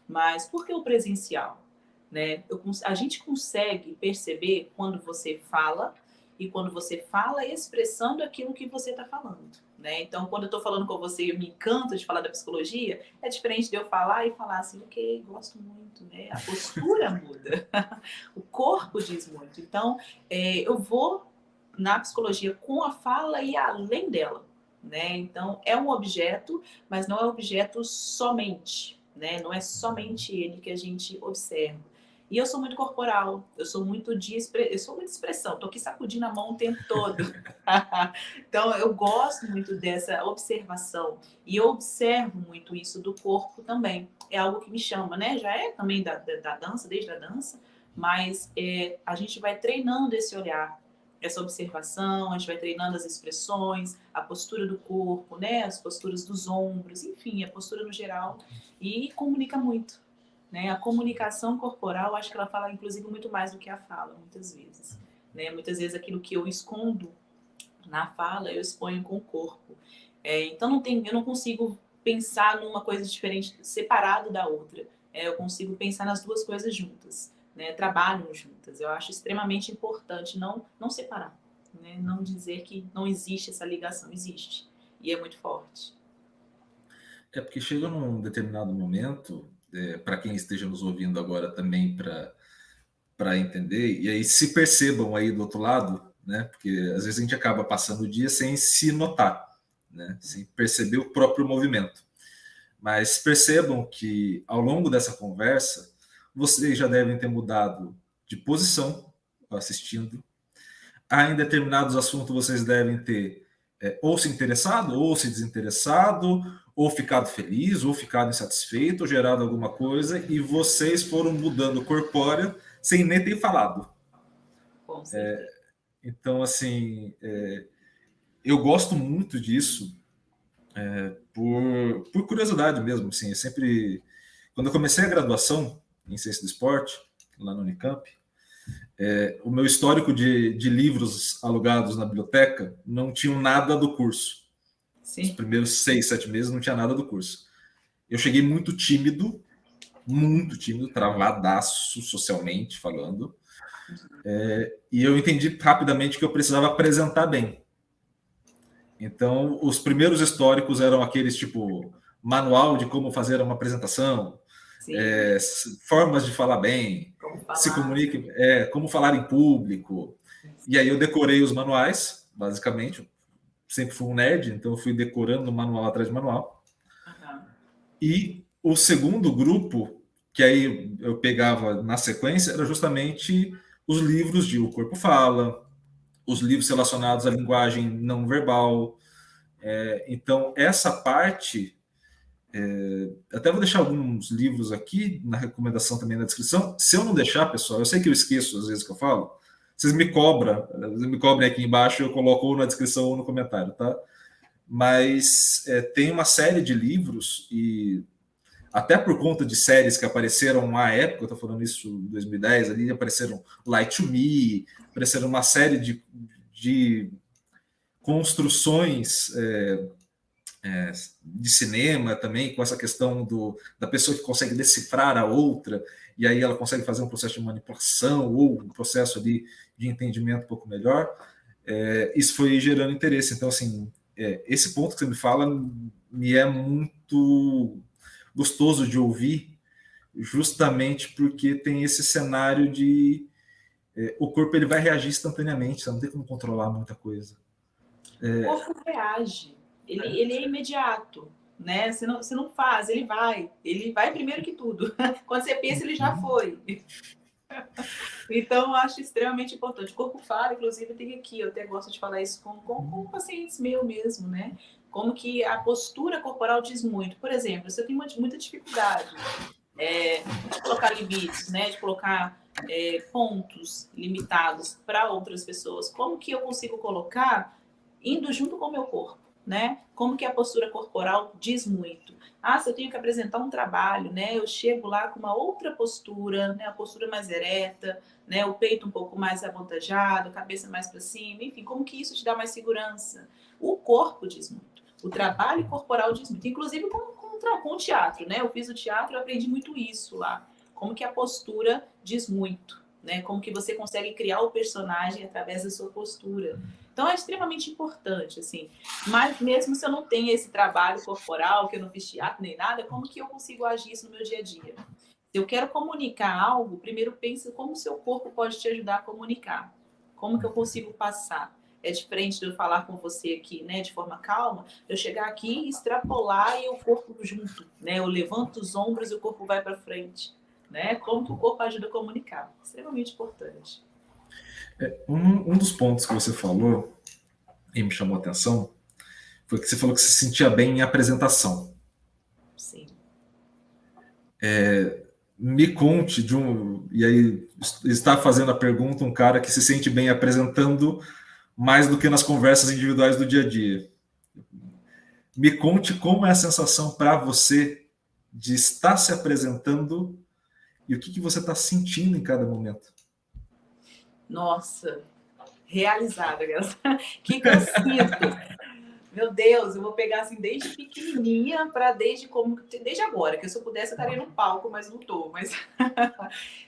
Mas por que o presencial? Né? A gente consegue perceber quando você fala e quando você fala expressando aquilo que você está falando. Né? Então, quando eu estou falando com você, eu me encanto de falar da psicologia, é diferente de eu falar e falar assim, ok, gosto muito, né? A postura muda, o corpo diz muito. Então, eu vou na psicologia com a fala e além dela, né? Então, é um objeto, mas não é objeto somente, né? Não é somente ele que a gente observa. E eu sou muito corporal, eu sou muito de expressão, tô aqui sacudindo a mão o tempo todo. Então, eu gosto muito dessa observação e eu observo muito isso do corpo também. É algo que me chama, né? Já é também da dança, desde a dança, mas a gente vai treinando esse olhar, essa observação, a gente vai treinando as expressões, a postura do corpo, né? As posturas dos ombros, enfim, a postura no geral, e comunica muito. Né? A comunicação corporal, acho que ela fala, inclusive, muito mais do que a fala, muitas vezes. Né? Muitas vezes aquilo que eu escondo na fala, eu exponho com o corpo. Então, eu não consigo pensar numa coisa diferente, separado da outra. Eu consigo pensar nas duas coisas juntas. Né? Trabalham juntas. Eu acho extremamente importante não separar. Né? Não dizer que não existe essa ligação. Existe. E é muito forte. Porque chega num determinado momento, para quem esteja nos ouvindo agora também, para entender, e aí se percebam aí do outro lado, né? Porque às vezes a gente acaba passando o dia sem se notar, né? Sem perceber o próprio movimento. Mas percebam que ao longo dessa conversa, vocês já devem ter mudado de posição assistindo. Em determinados assuntos vocês devem ter ou se interessado, ou se desinteressado, ou ficado feliz, ou ficado insatisfeito, ou gerado alguma coisa, e vocês foram mudando corpóreo sem nem ter falado. Com certeza. Então, assim, eu gosto muito disso, por curiosidade mesmo. Assim, quando eu comecei a graduação em Ciência do Esporte, lá no Unicamp, o meu histórico de livros alugados na biblioteca não tinham nada do curso. Sim. Os primeiros 6, 7 meses não tinha nada do curso. Eu cheguei muito tímido, travadaço socialmente falando, e eu entendi rapidamente que eu precisava apresentar bem. Então, os primeiros históricos eram aqueles tipo manual de como fazer uma apresentação, formas de falar bem, se comunique, como falar em público. E aí eu decorei os manuais, basicamente. Sempre fui um nerd, então eu fui decorando manual atrás de manual. E o segundo grupo, que aí eu pegava na sequência, era justamente os livros de O Corpo Fala, os livros relacionados à linguagem não verbal. Então, essa parte, até vou deixar alguns livros aqui na recomendação também na descrição. Se eu não deixar, pessoal, eu sei que eu esqueço às vezes que eu falo, vocês me cobram, me cobrem aqui embaixo, eu coloco ou na descrição ou no comentário, tá? Mas tem uma série de livros, e até por conta de séries que apareceram à época, eu estou falando isso em 2010, ali apareceram Light to Me, apareceram uma série de construções de cinema também, com essa questão da pessoa que consegue decifrar a outra, e aí ela consegue fazer um processo de manipulação ou um processo de entendimento um pouco melhor. Isso foi gerando interesse. Então, assim, esse ponto que você me fala me é muito gostoso de ouvir, justamente porque tem esse cenário de o corpo ele vai reagir instantaneamente, você não tem como controlar muita coisa. O corpo reage, ele é imediato, né? Você não faz, ele vai primeiro que tudo. Quando você pensa, ele já foi. Então, eu acho extremamente importante. O corpo fala, inclusive, tem aqui, eu até gosto de falar isso com pacientes meus mesmo, né? Como que a postura corporal diz muito. Por exemplo, se eu tenho muita dificuldade de colocar limites, né? De colocar pontos limitados para outras pessoas, como que eu consigo colocar indo junto com o meu corpo, né? Como que a postura corporal diz muito. Se eu tenho que apresentar um trabalho, né? Eu chego lá com uma outra postura, né? A postura mais ereta, né? O peito um pouco mais avantajado, a cabeça mais para cima, enfim, como que isso te dá mais segurança? O corpo diz muito. O trabalho corporal diz muito. Inclusive com o teatro, né? Eu fiz o teatro, eu aprendi muito isso lá. Como que a postura diz muito, né? Como que você consegue criar o personagem através da sua postura. Então, é extremamente importante, assim. Mas mesmo se eu não tenho esse trabalho corporal, que eu não fiz teatro nem nada, como que eu consigo agir isso no meu dia a dia? Se eu quero comunicar algo, primeiro pense como o seu corpo pode te ajudar a comunicar. Como que eu consigo passar? É diferente de eu falar com você aqui, né, de forma calma, eu chegar aqui, extrapolar e o corpo junto, né? Eu levanto os ombros e o corpo vai para frente, né? Como que o corpo ajuda a comunicar? Extremamente importante. Um dos pontos que você falou e me chamou a atenção foi que você falou que se sentia bem em apresentação. Sim. Me conte e aí está fazendo a pergunta um cara que se sente bem apresentando mais do que nas conversas individuais do dia a dia. Me conte como é a sensação para você de estar se apresentando e o que você está sentindo em cada momento. Nossa, realizada, o que eu sinto? Meu Deus, eu vou pegar assim desde pequenininha para desde agora, que se eu pudesse eu estaria no palco, mas não tô. Mas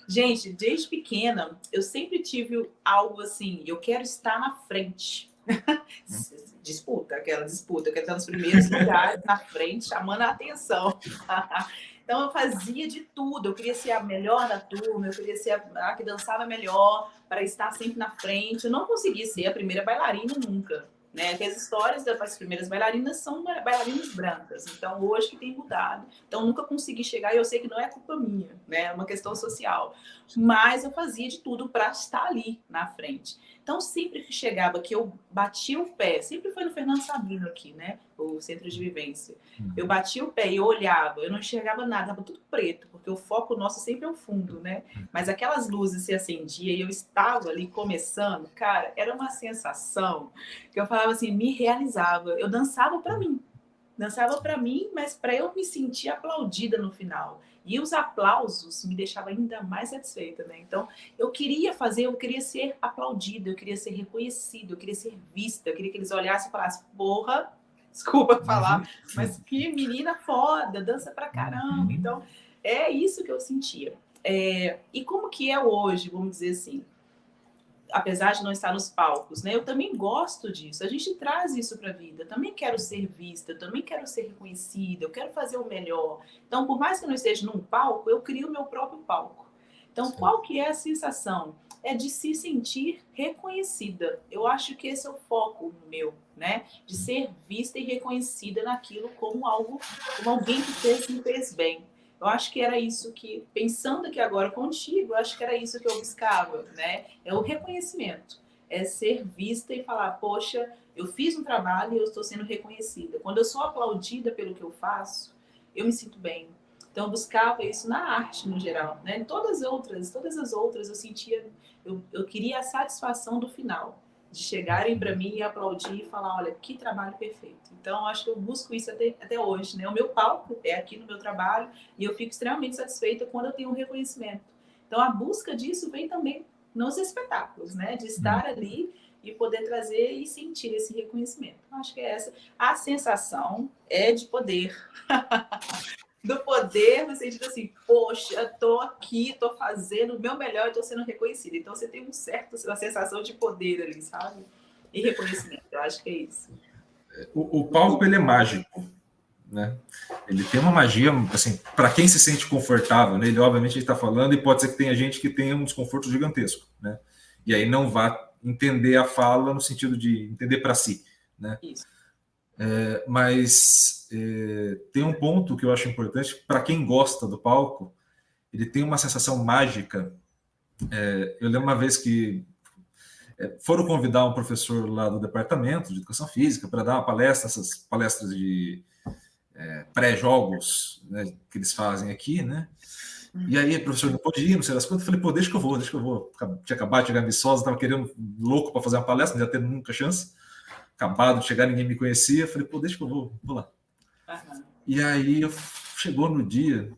gente, desde pequena eu sempre tive algo assim, eu quero estar na frente. Aquela disputa, eu quero estar nos primeiros lugares, na frente, chamando a atenção. Então eu fazia de tudo, eu queria ser a melhor da turma, eu queria ser a que dançava melhor, para estar sempre na frente. Eu não consegui ser a primeira bailarina nunca. Né? Que as histórias das primeiras bailarinas são bailarinas brancas, então hoje que tem mudado, então nunca consegui chegar, e eu sei que não é culpa minha, né? É uma questão social, mas eu fazia de tudo para estar ali na frente. Então sempre que chegava, que eu batia o pé, sempre foi no Fernando Sabino aqui, né? O centro de vivência, eu batia o pé e eu olhava, eu não enxergava nada, estava tudo preto, porque o foco nosso sempre é o fundo, né? Mas aquelas luzes se acendiam e eu estava ali começando, cara, era uma sensação que eu falava assim, me realizava. Eu dançava para mim, mas para eu me sentir aplaudida no final. E os aplausos me deixavam ainda mais satisfeita, né? Então, eu queria ser aplaudida, eu queria ser reconhecida, eu queria ser vista, eu queria que eles olhassem e falassem, porra, desculpa falar, mas que menina foda, dança pra caramba. Então, é isso que eu sentia. E como que é hoje, vamos dizer assim, apesar de não estar nos palcos, né? Eu também gosto disso. A gente traz isso para a vida. Eu também quero ser vista, eu também quero ser reconhecida, eu quero fazer o melhor. Então, por mais que eu não esteja num palco, eu crio o meu próprio palco. Então, qual que é a sensação? é de se sentir reconhecida. Eu acho que esse é o foco meu, né? De ser vista e reconhecida naquilo como algo, como alguém que me fez bem. Eu acho que era isso que, pensando aqui agora contigo, eu acho que era isso que eu buscava, né? É o reconhecimento. É ser vista e falar, poxa, eu fiz um trabalho e eu estou sendo reconhecida. Quando eu sou aplaudida pelo que eu faço, eu me sinto bem. Então, eu buscava isso na arte, no geral, né? Em todas as outras, eu sentia, eu queria a satisfação do final, de chegarem para mim e aplaudir e falar, olha, que trabalho perfeito. Então, acho que eu busco isso até hoje, né? O meu palco é aqui no meu trabalho e eu fico extremamente satisfeita quando eu tenho um reconhecimento. Então, a busca disso vem também nos espetáculos, né? De estar ali e poder trazer e sentir esse reconhecimento. Acho que é essa. A sensação é de poder. Do poder no sentido assim, poxa, tô aqui, tô fazendo o meu melhor e tô sendo reconhecida. Então você tem uma sensação de poder ali, sabe? E reconhecimento, eu acho que é isso. O palco, ele é mágico, né? Ele tem uma magia, assim, para quem se sente confortável, né? Ele obviamente está falando e pode ser que tenha gente que tenha um desconforto gigantesco, né? E aí não vá entender a fala no sentido de entender para si, né? Isso. Mas tem um ponto que eu acho importante para quem gosta do palco. Ele tem uma sensação mágica. Eu lembro uma vez que foram convidar um professor lá do departamento de educação física para dar uma palestra, essas palestras de pré-jogos, né, que eles fazem aqui, né? E aí o professor não podia ir, não sei das quantas. Eu falei, pô, deixa que eu vou. Tinha acabado de chegar em Viçosa, estava querendo louco para fazer uma palestra, não ia ter nunca chance. Acabado de chegar, ninguém me conhecia. Falei, pô, deixa que eu vou lá. Uhum. E aí chegou no dia,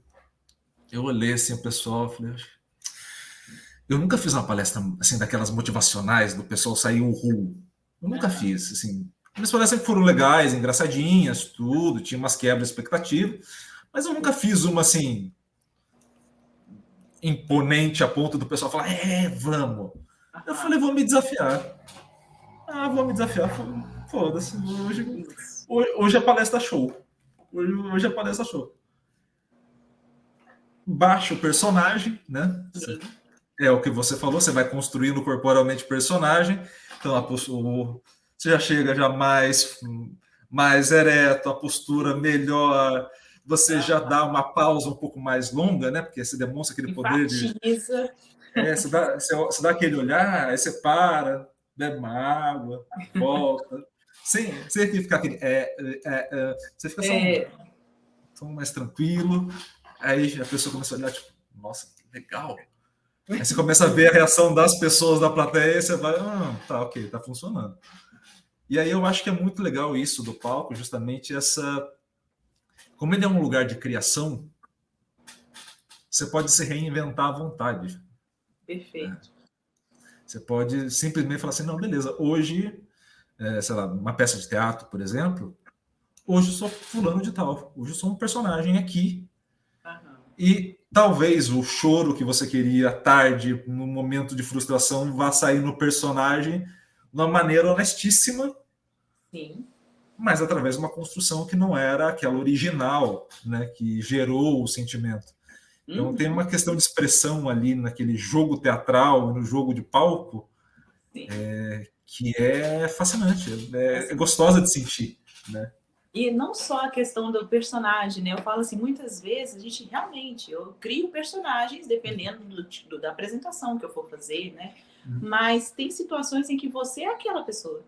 eu olhei assim o pessoal, falei, eu nunca fiz uma palestra assim daquelas motivacionais do pessoal sair uhul. Eu nunca fiz, assim. Minhas palestras sempre foram legais, engraçadinhas, tudo, tinha umas quebras de expectativa, mas eu nunca fiz uma assim imponente a ponto do pessoal falar, vamos. Eu falei, vou me desafiar. Vou me desafiar. Foda-se, hoje a palestra show. Hoje a palestra show. Baixa o personagem, né? Sim. É o que você falou, você vai construindo corporalmente o personagem, então você já chega já mais ereto, a postura melhor, você já dá uma pausa um pouco mais longa, né? Porque você demonstra aquele poder de. Enfatiza. Você dá aquele olhar, aí você para, bebe uma água, volta. Sem ficar aquele. Você fica só mais tranquilo. Aí a pessoa começa a olhar, tipo, nossa, que legal. Aí você começa a ver a reação das pessoas da plateia e você vai, tá, ok, tá funcionando. E aí eu acho que é muito legal isso do palco, justamente essa. Como ele é um lugar de criação, você pode se reinventar à vontade. Perfeito. Você pode simplesmente falar assim, não, beleza, hoje, sei lá, uma peça de teatro, por exemplo, hoje eu sou fulano de tal, hoje eu sou um personagem aqui. E talvez o choro que você queria tarde, no momento de frustração, vá sair no personagem de uma maneira honestíssima, Sim. mas através de uma construção que não era aquela original, né, que gerou o sentimento. Então tem uma questão de expressão ali naquele jogo teatral, no jogo de palco, que é fascinante, é gostosa de sentir, né? E não só a questão do personagem, né? Eu falo assim, muitas vezes a gente realmente, eu crio personagens dependendo da apresentação que eu for fazer, né? Mas tem situações em que você é aquela pessoa.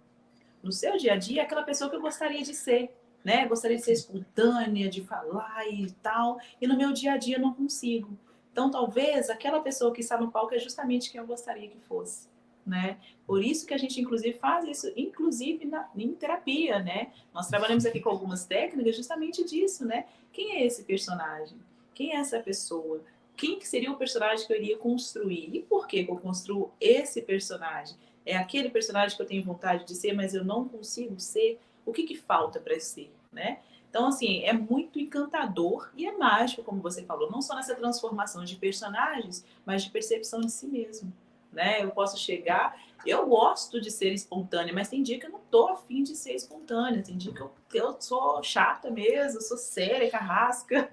No seu dia a dia, é aquela pessoa que eu gostaria de ser, né? Gostaria de ser espontânea, de falar e tal. E no meu dia a dia eu não consigo. Então, talvez aquela pessoa que está no palco é justamente quem eu gostaria que fosse. Né? Por isso que a gente, inclusive, faz isso, inclusive em terapia, né? Nós trabalhamos aqui com algumas técnicas justamente disso, né? Quem é esse personagem? Quem é essa pessoa? Quem que seria o personagem que eu iria construir? E por que eu construo esse personagem? É aquele personagem que eu tenho vontade de ser, mas eu não consigo ser? O que falta para ser, né? Então, assim, é muito encantador e é mágico, como você falou, não só nessa transformação de personagens, mas de percepção de si mesmo. Né? Eu posso chegar Eu gosto de ser espontânea, mas tem dia que eu não tô afim de ser espontânea, tem dia que eu sou chata mesmo, eu sou séria, carrasca,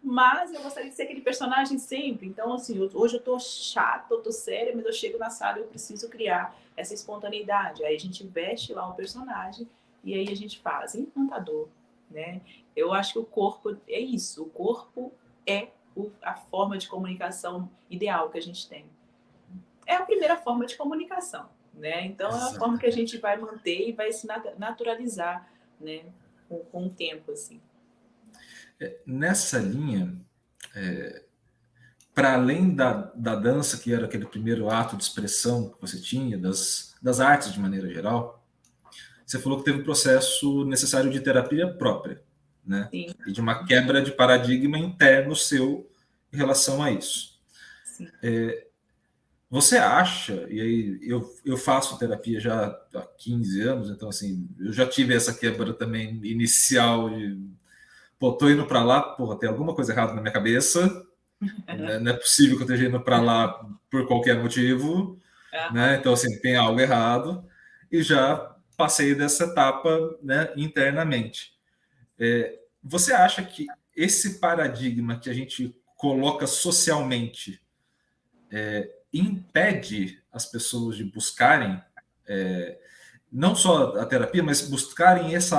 mas eu gostaria de ser aquele personagem sempre. Então, assim, hoje eu tô chata, eu tô séria, mas eu chego na sala e eu preciso criar essa espontaneidade. Aí a gente veste lá o personagem e aí a gente faz encantador, né? Eu acho que o corpo é isso, o corpo é a forma de comunicação ideal que a gente tem. É a primeira forma de comunicação, né? Então é a forma que a gente vai manter e vai se naturalizar, né? Com o tempo, assim. Nessa linha, para além da dança, que era aquele primeiro ato de expressão que você tinha, das artes de maneira geral, você falou que teve um processo necessário de terapia própria, né? Sim, E de uma quebra de paradigma interno seu em relação a isso. sim. Você acha, e aí eu faço terapia já há 15 anos, então assim, eu já tive essa quebra também inicial de, pô, tô indo para lá, porra, tem alguma coisa errada na minha cabeça, não é possível que eu esteja indo para lá por qualquer motivo, né? Então assim, tem algo errado, e já passei dessa etapa, né, internamente. Você acha que esse paradigma que a gente coloca socialmente impede as pessoas de buscarem não só a terapia, mas buscarem essa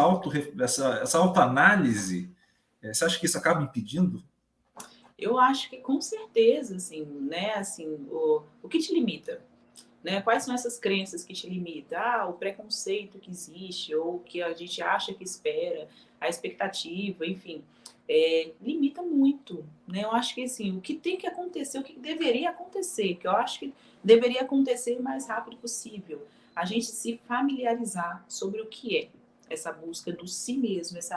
autoanálise? Você acha que isso acaba impedindo? Eu acho que com certeza, assim, né? Assim, o que te limita? Né? Quais são essas crenças que te limitam? Ah, o preconceito que existe, ou que a gente acha que espera, a expectativa, enfim, limita muito. Né? Eu acho que assim, o que tem que acontecer, o que deveria acontecer, que eu acho que deveria acontecer o mais rápido possível, a gente se familiarizar sobre o que é essa busca do si mesmo, essa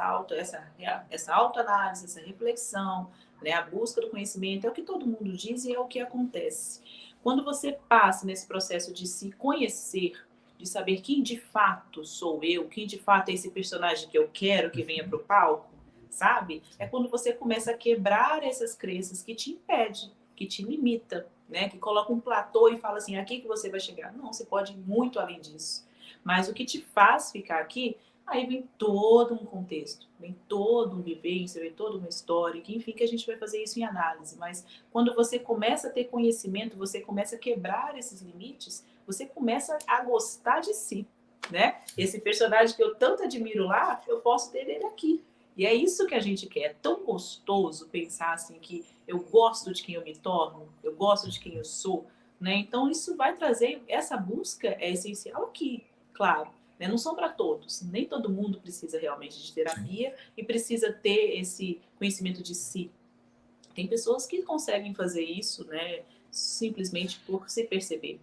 autoanálise, essa reflexão, né? A busca do conhecimento, é o que todo mundo diz e é o que acontece. Quando você passa nesse processo de se conhecer, de saber quem de fato sou eu, quem de fato é esse personagem que eu quero que venha para o palco, sabe? É quando você começa a quebrar essas crenças que te impede, que te limita, né? Que coloca um platô e fala assim, aqui que você vai chegar. Não, você pode ir muito além disso. Mas o que te faz ficar aqui, aí vem todo um contexto, vem todo um vivência, vem toda uma história, que enfim que a gente vai fazer isso em análise, mas quando você começa a ter conhecimento, você começa a quebrar esses limites, você começa a gostar de si, né? Esse personagem que eu tanto admiro lá, eu posso ter ele aqui. E é isso que a gente quer. É tão gostoso pensar assim que eu gosto de quem eu me torno, eu gosto de quem eu sou, né? Então isso vai trazer, essa busca é essencial aqui, claro. Né? Não são para todos, nem todo mundo precisa realmente de terapia e precisa ter esse conhecimento de si. Tem pessoas que conseguem fazer isso, né, simplesmente por se perceber.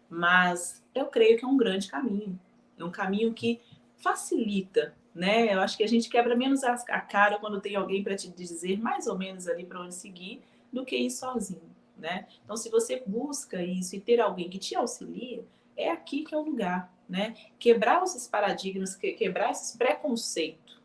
Mas eu creio que é um grande caminho. É um caminho que facilita, né? Eu acho que a gente quebra menos a cara quando tem alguém para te dizer mais ou menos ali para onde seguir do que ir sozinho, né? Então, se você busca isso e ter alguém que te auxilia, é aqui que é o lugar, né? Quebrar esses paradigmas, quebrar esses preconceitos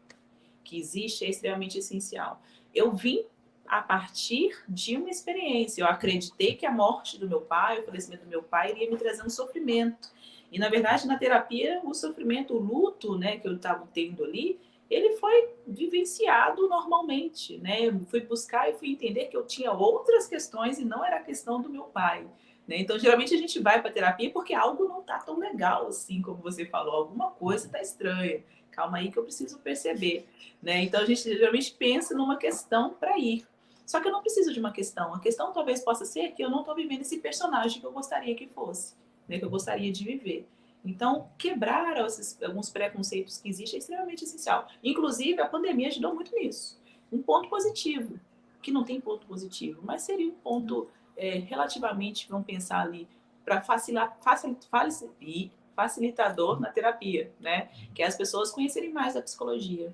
que existe é extremamente essencial. Eu vim a partir de uma experiência. Eu acreditei que a morte do meu pai, o falecimento do meu pai, iria me trazer um sofrimento. E, na verdade, na terapia, o sofrimento, o luto, né, que eu estava tendo ali, ele foi vivenciado normalmente, né? Eu fui buscar e fui entender que eu tinha outras questões e não era a questão do meu pai. Né? Então, geralmente a gente vai para terapia porque algo não está tão legal assim, como você falou, alguma coisa está estranha. Calma aí que eu preciso perceber. Né? Então, a gente geralmente pensa numa questão para ir. Só que eu não preciso de uma questão. A questão talvez possa ser que eu não estou vivendo esse personagem que eu gostaria que fosse, né? Que eu gostaria de viver. Então, quebrar alguns preconceitos que existem é extremamente essencial. Inclusive, a pandemia ajudou muito nisso. Um ponto positivo, que não tem ponto positivo, mas seria um ponto relativamente, vamos pensar ali, para facilitador na terapia, né? Que é as pessoas conhecerem mais a psicologia.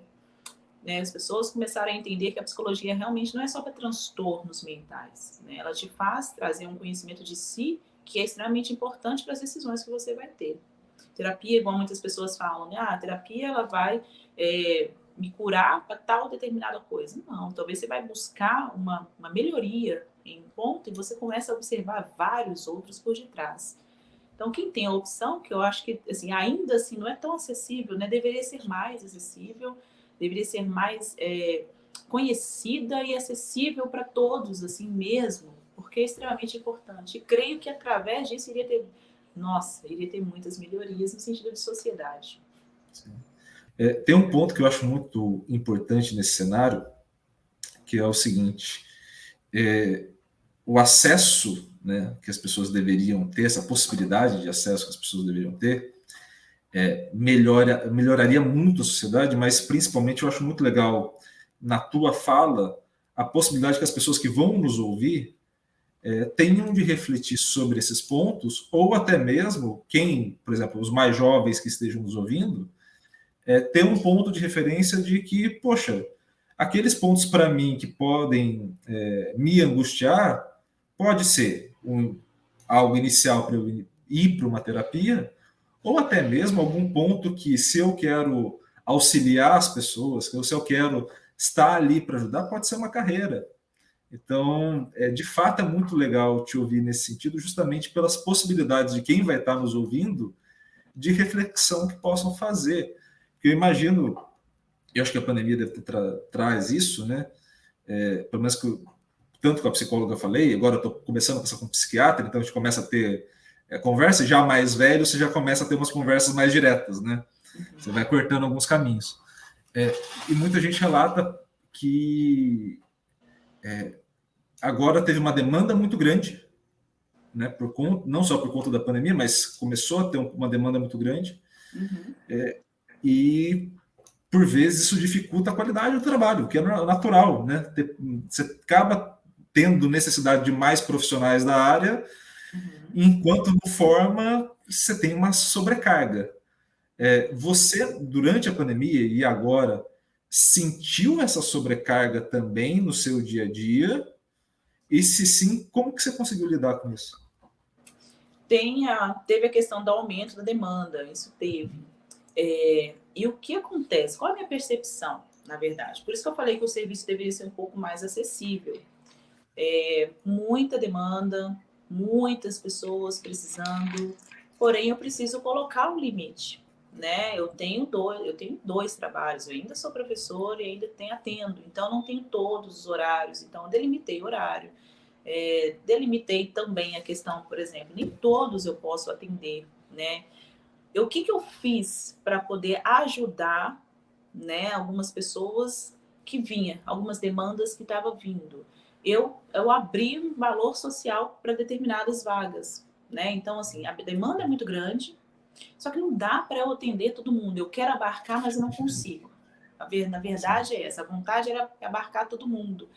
Né? As pessoas começaram a entender que a psicologia realmente não é só para transtornos mentais. Né? Ela te faz trazer um conhecimento de si que é extremamente importante para as decisões que você vai ter. Terapia, igual muitas pessoas falam, né? A terapia ela vai me curar para tal determinada coisa. Não, talvez você vai buscar uma melhoria em um ponto e você começa a observar vários outros por detrás. Então, quem tem a opção, que eu acho que assim, ainda assim não é tão acessível, né? Deveria ser mais acessível, deveria ser mais conhecida e acessível para todos, assim mesmo, porque é extremamente importante. E creio que através disso iria ter muitas melhorias no sentido de sociedade. Tem um ponto que eu acho muito importante nesse cenário, que é o seguinte: o acesso, né, que as pessoas deveriam ter, essa possibilidade de acesso que as pessoas deveriam ter, melhoraria muito a sociedade, mas principalmente eu acho muito legal na tua fala a possibilidade que as pessoas que vão nos ouvir tenham de refletir sobre esses pontos, ou até mesmo quem, por exemplo, os mais jovens que estejam nos ouvindo, ter um ponto de referência de que, poxa, aqueles pontos para mim que podem me angustiar, pode ser algo inicial para eu ir para uma terapia, ou até mesmo algum ponto que, se eu quero auxiliar as pessoas, se eu quero estar ali para ajudar, pode ser uma carreira. Então, de fato, é muito legal te ouvir nesse sentido, justamente pelas possibilidades de quem vai estar nos ouvindo, de reflexão que possam fazer. Porque eu imagino, eu acho que a pandemia deve traz isso, né? Pelo menos tanto com a psicóloga eu falei, agora eu estou começando a passar com o psiquiatra, então a gente começa a ter conversa, já mais velho, você já começa a ter umas conversas mais diretas, né? Você vai cortando alguns caminhos. E muita gente relata que agora teve uma demanda muito grande, né? Não só por conta da pandemia, mas começou a ter uma demanda muito grande. Uhum. E por vezes isso dificulta a qualidade do trabalho, que é natural, né? Você acaba tendo necessidade de mais profissionais da área, enquanto não forma, você tem uma sobrecarga. Você, durante a pandemia e agora, sentiu essa sobrecarga também no seu dia a dia? E se sim, como que você conseguiu lidar com isso? Teve a questão do aumento da demanda, isso teve. E o que acontece? Qual é a minha percepção, na verdade? Por isso que eu falei que o serviço deveria ser um pouco mais acessível. Muita demanda, muitas pessoas precisando, porém eu preciso colocar um limite, né? Eu tenho dois trabalhos, eu ainda sou professora e ainda atendo, então não tenho todos os horários, então eu delimitei horário. Delimitei também a questão, por exemplo, nem todos eu posso atender, né? O que eu fiz para poder ajudar, né, algumas pessoas algumas demandas que estavam vindo? Eu abri um valor social para determinadas vagas, né? Então, assim, a demanda é muito grande, só que não dá para eu atender todo mundo. Eu quero abarcar, mas eu não consigo. Na verdade é essa, a vontade era abarcar todo mundo.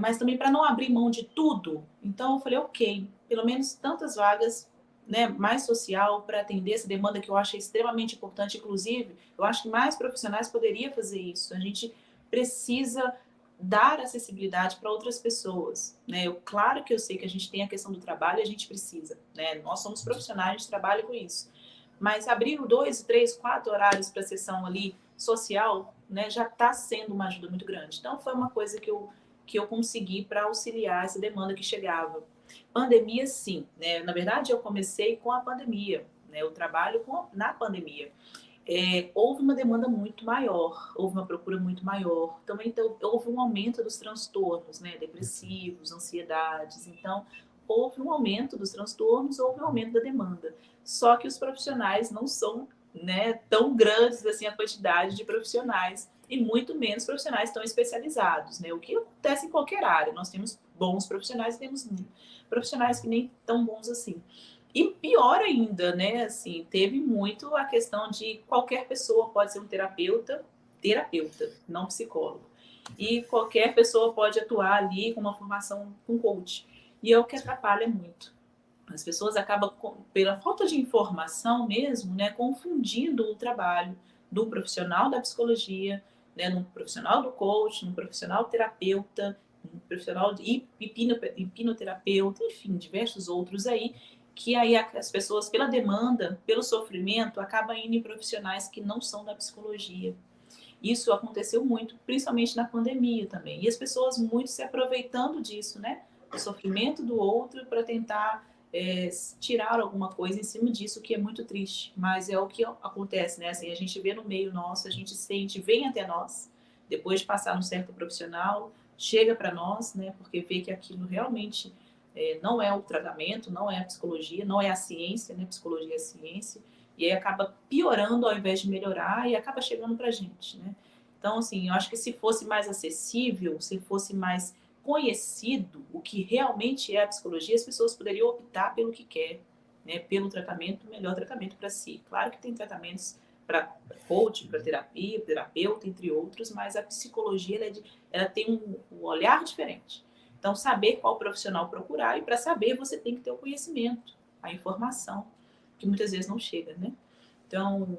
Mas também para não abrir mão de tudo, então eu falei, ok, pelo menos tantas vagas, né, mais social para atender essa demanda que eu acho extremamente importante. Inclusive, eu acho que mais profissionais poderiam fazer isso. A gente precisa dar acessibilidade para outras pessoas, né? Claro que eu sei que a gente tem a questão do trabalho, a gente precisa, né? Nós somos profissionais, a gente trabalha com isso. Mas abrir 2, 3, 4 horários para a sessão ali social, né, já está sendo uma ajuda muito grande. Então, foi uma coisa que eu consegui para auxiliar essa demanda que chegava. Pandemia, sim, né? Na verdade, eu comecei com a pandemia, né? Eu trabalho na pandemia. Houve uma demanda muito maior, houve uma procura muito maior. Também houve um aumento dos transtornos, né? Depressivos, ansiedades. Então, houve um aumento dos transtornos, houve um aumento da demanda. Só que os profissionais não são, né, tão grandes assim a quantidade de profissionais e muito menos profissionais tão especializados, né? O que acontece em qualquer área. Nós temos bons profissionais e temos profissionais que nem tão bons assim. E pior ainda, né? Assim, teve muito a questão de qualquer pessoa pode ser um terapeuta, não psicólogo. E qualquer pessoa pode atuar ali com uma formação com coach. E é o que atrapalha muito. As pessoas acabam, pela falta de informação mesmo, né, confundindo o trabalho do profissional da psicologia, né, no profissional do coach, no profissional terapeuta, no profissional de hipnoterapeuta, enfim, diversos outros aí, que aí as pessoas, pela demanda, pelo sofrimento, acabam indo em profissionais que não são da psicologia. Isso aconteceu muito, principalmente na pandemia também. E as pessoas muito se aproveitando disso, né? Do sofrimento do outro para tentar tirar alguma coisa em cima disso, que é muito triste, mas é o que acontece, né? Assim, a gente vê no meio nosso, a gente sente, vem até nós, depois de passar no certo profissional, chega para nós, né? Porque vê que aquilo realmente não é o tratamento, não é a psicologia, não é a ciência, né? Psicologia é ciência, e aí acaba piorando ao invés de melhorar e acaba chegando para a gente, né? Então, assim, eu acho que se fosse mais acessível, se fosse mais conhecido o que realmente é a psicologia, as pessoas poderiam optar pelo que quer, né? Pelo tratamento, o melhor tratamento para si. Claro que tem tratamentos para coach, para terapia, terapeuta, entre outros, mas a psicologia ela tem um olhar diferente. Então, saber qual profissional procurar, e para saber você tem que ter o conhecimento, a informação, que muitas vezes não chega, né? Então,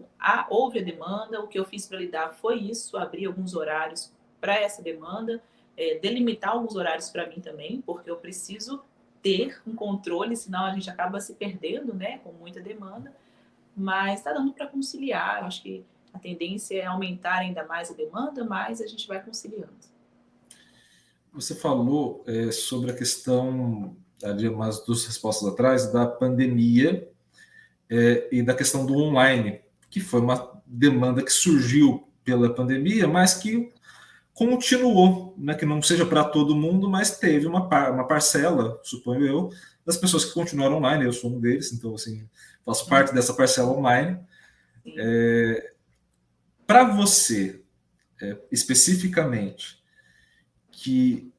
houve a demanda, o que eu fiz para lidar foi isso, abrir alguns horários para essa demanda, delimitar alguns horários para mim também, porque eu preciso ter um controle, senão a gente acaba se perdendo, né, com muita demanda, mas está dando para conciliar, eu acho que a tendência é aumentar ainda mais a demanda, mas a gente vai conciliando. Você falou sobre a questão, ali umas 2 respostas atrás, da pandemia e da questão do online, que foi uma demanda que surgiu pela pandemia, mas que continuou, né, que não seja para todo mundo, mas teve uma parcela, suponho eu, das pessoas que continuaram online, eu sou um deles, então, assim, faço parte dessa parcela online. Para você, especificamente, que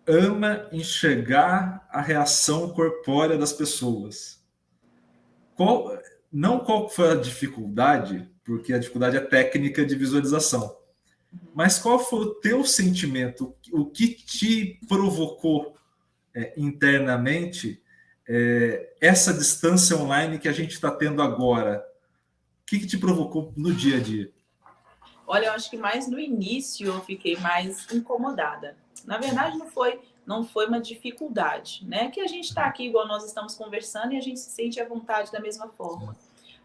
ama enxergar a reação corpórea das pessoas, qual foi a dificuldade, porque a dificuldade é técnica de visualização, mas qual foi o teu sentimento, o que te provocou internamente essa distância online que a gente está tendo agora? O que te provocou no dia a dia? Olha, eu acho que mais no início eu fiquei mais incomodada. Na verdade, não foi uma dificuldade, né? Que a gente está aqui igual nós estamos conversando e a gente se sente à vontade da mesma forma.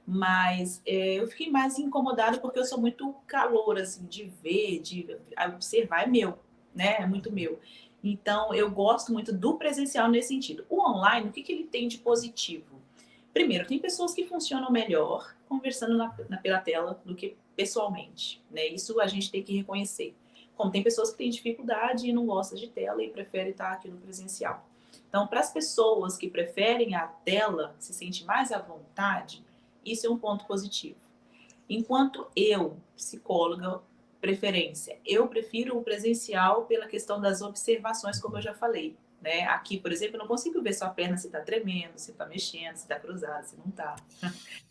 Mas eu fiquei mais incomodada porque eu sou muito calor, assim, de ver, de observar, é meu, né? É muito meu. Então, eu gosto muito do presencial nesse sentido. O online, o que ele tem de positivo? Primeiro, tem pessoas que funcionam melhor conversando pela tela do que pessoalmente, né? Isso a gente tem que reconhecer. Como tem pessoas que têm dificuldade e não gostam de tela e preferem estar aqui no presencial. Então, para as pessoas que preferem a tela, se sentem mais à vontade, isso é um ponto positivo. Enquanto eu, psicóloga, preferência, eu prefiro o presencial pela questão das observações, como eu já falei. Né? Aqui, por exemplo, eu não consigo ver sua perna se está tremendo, se está mexendo, se está cruzada, se não está.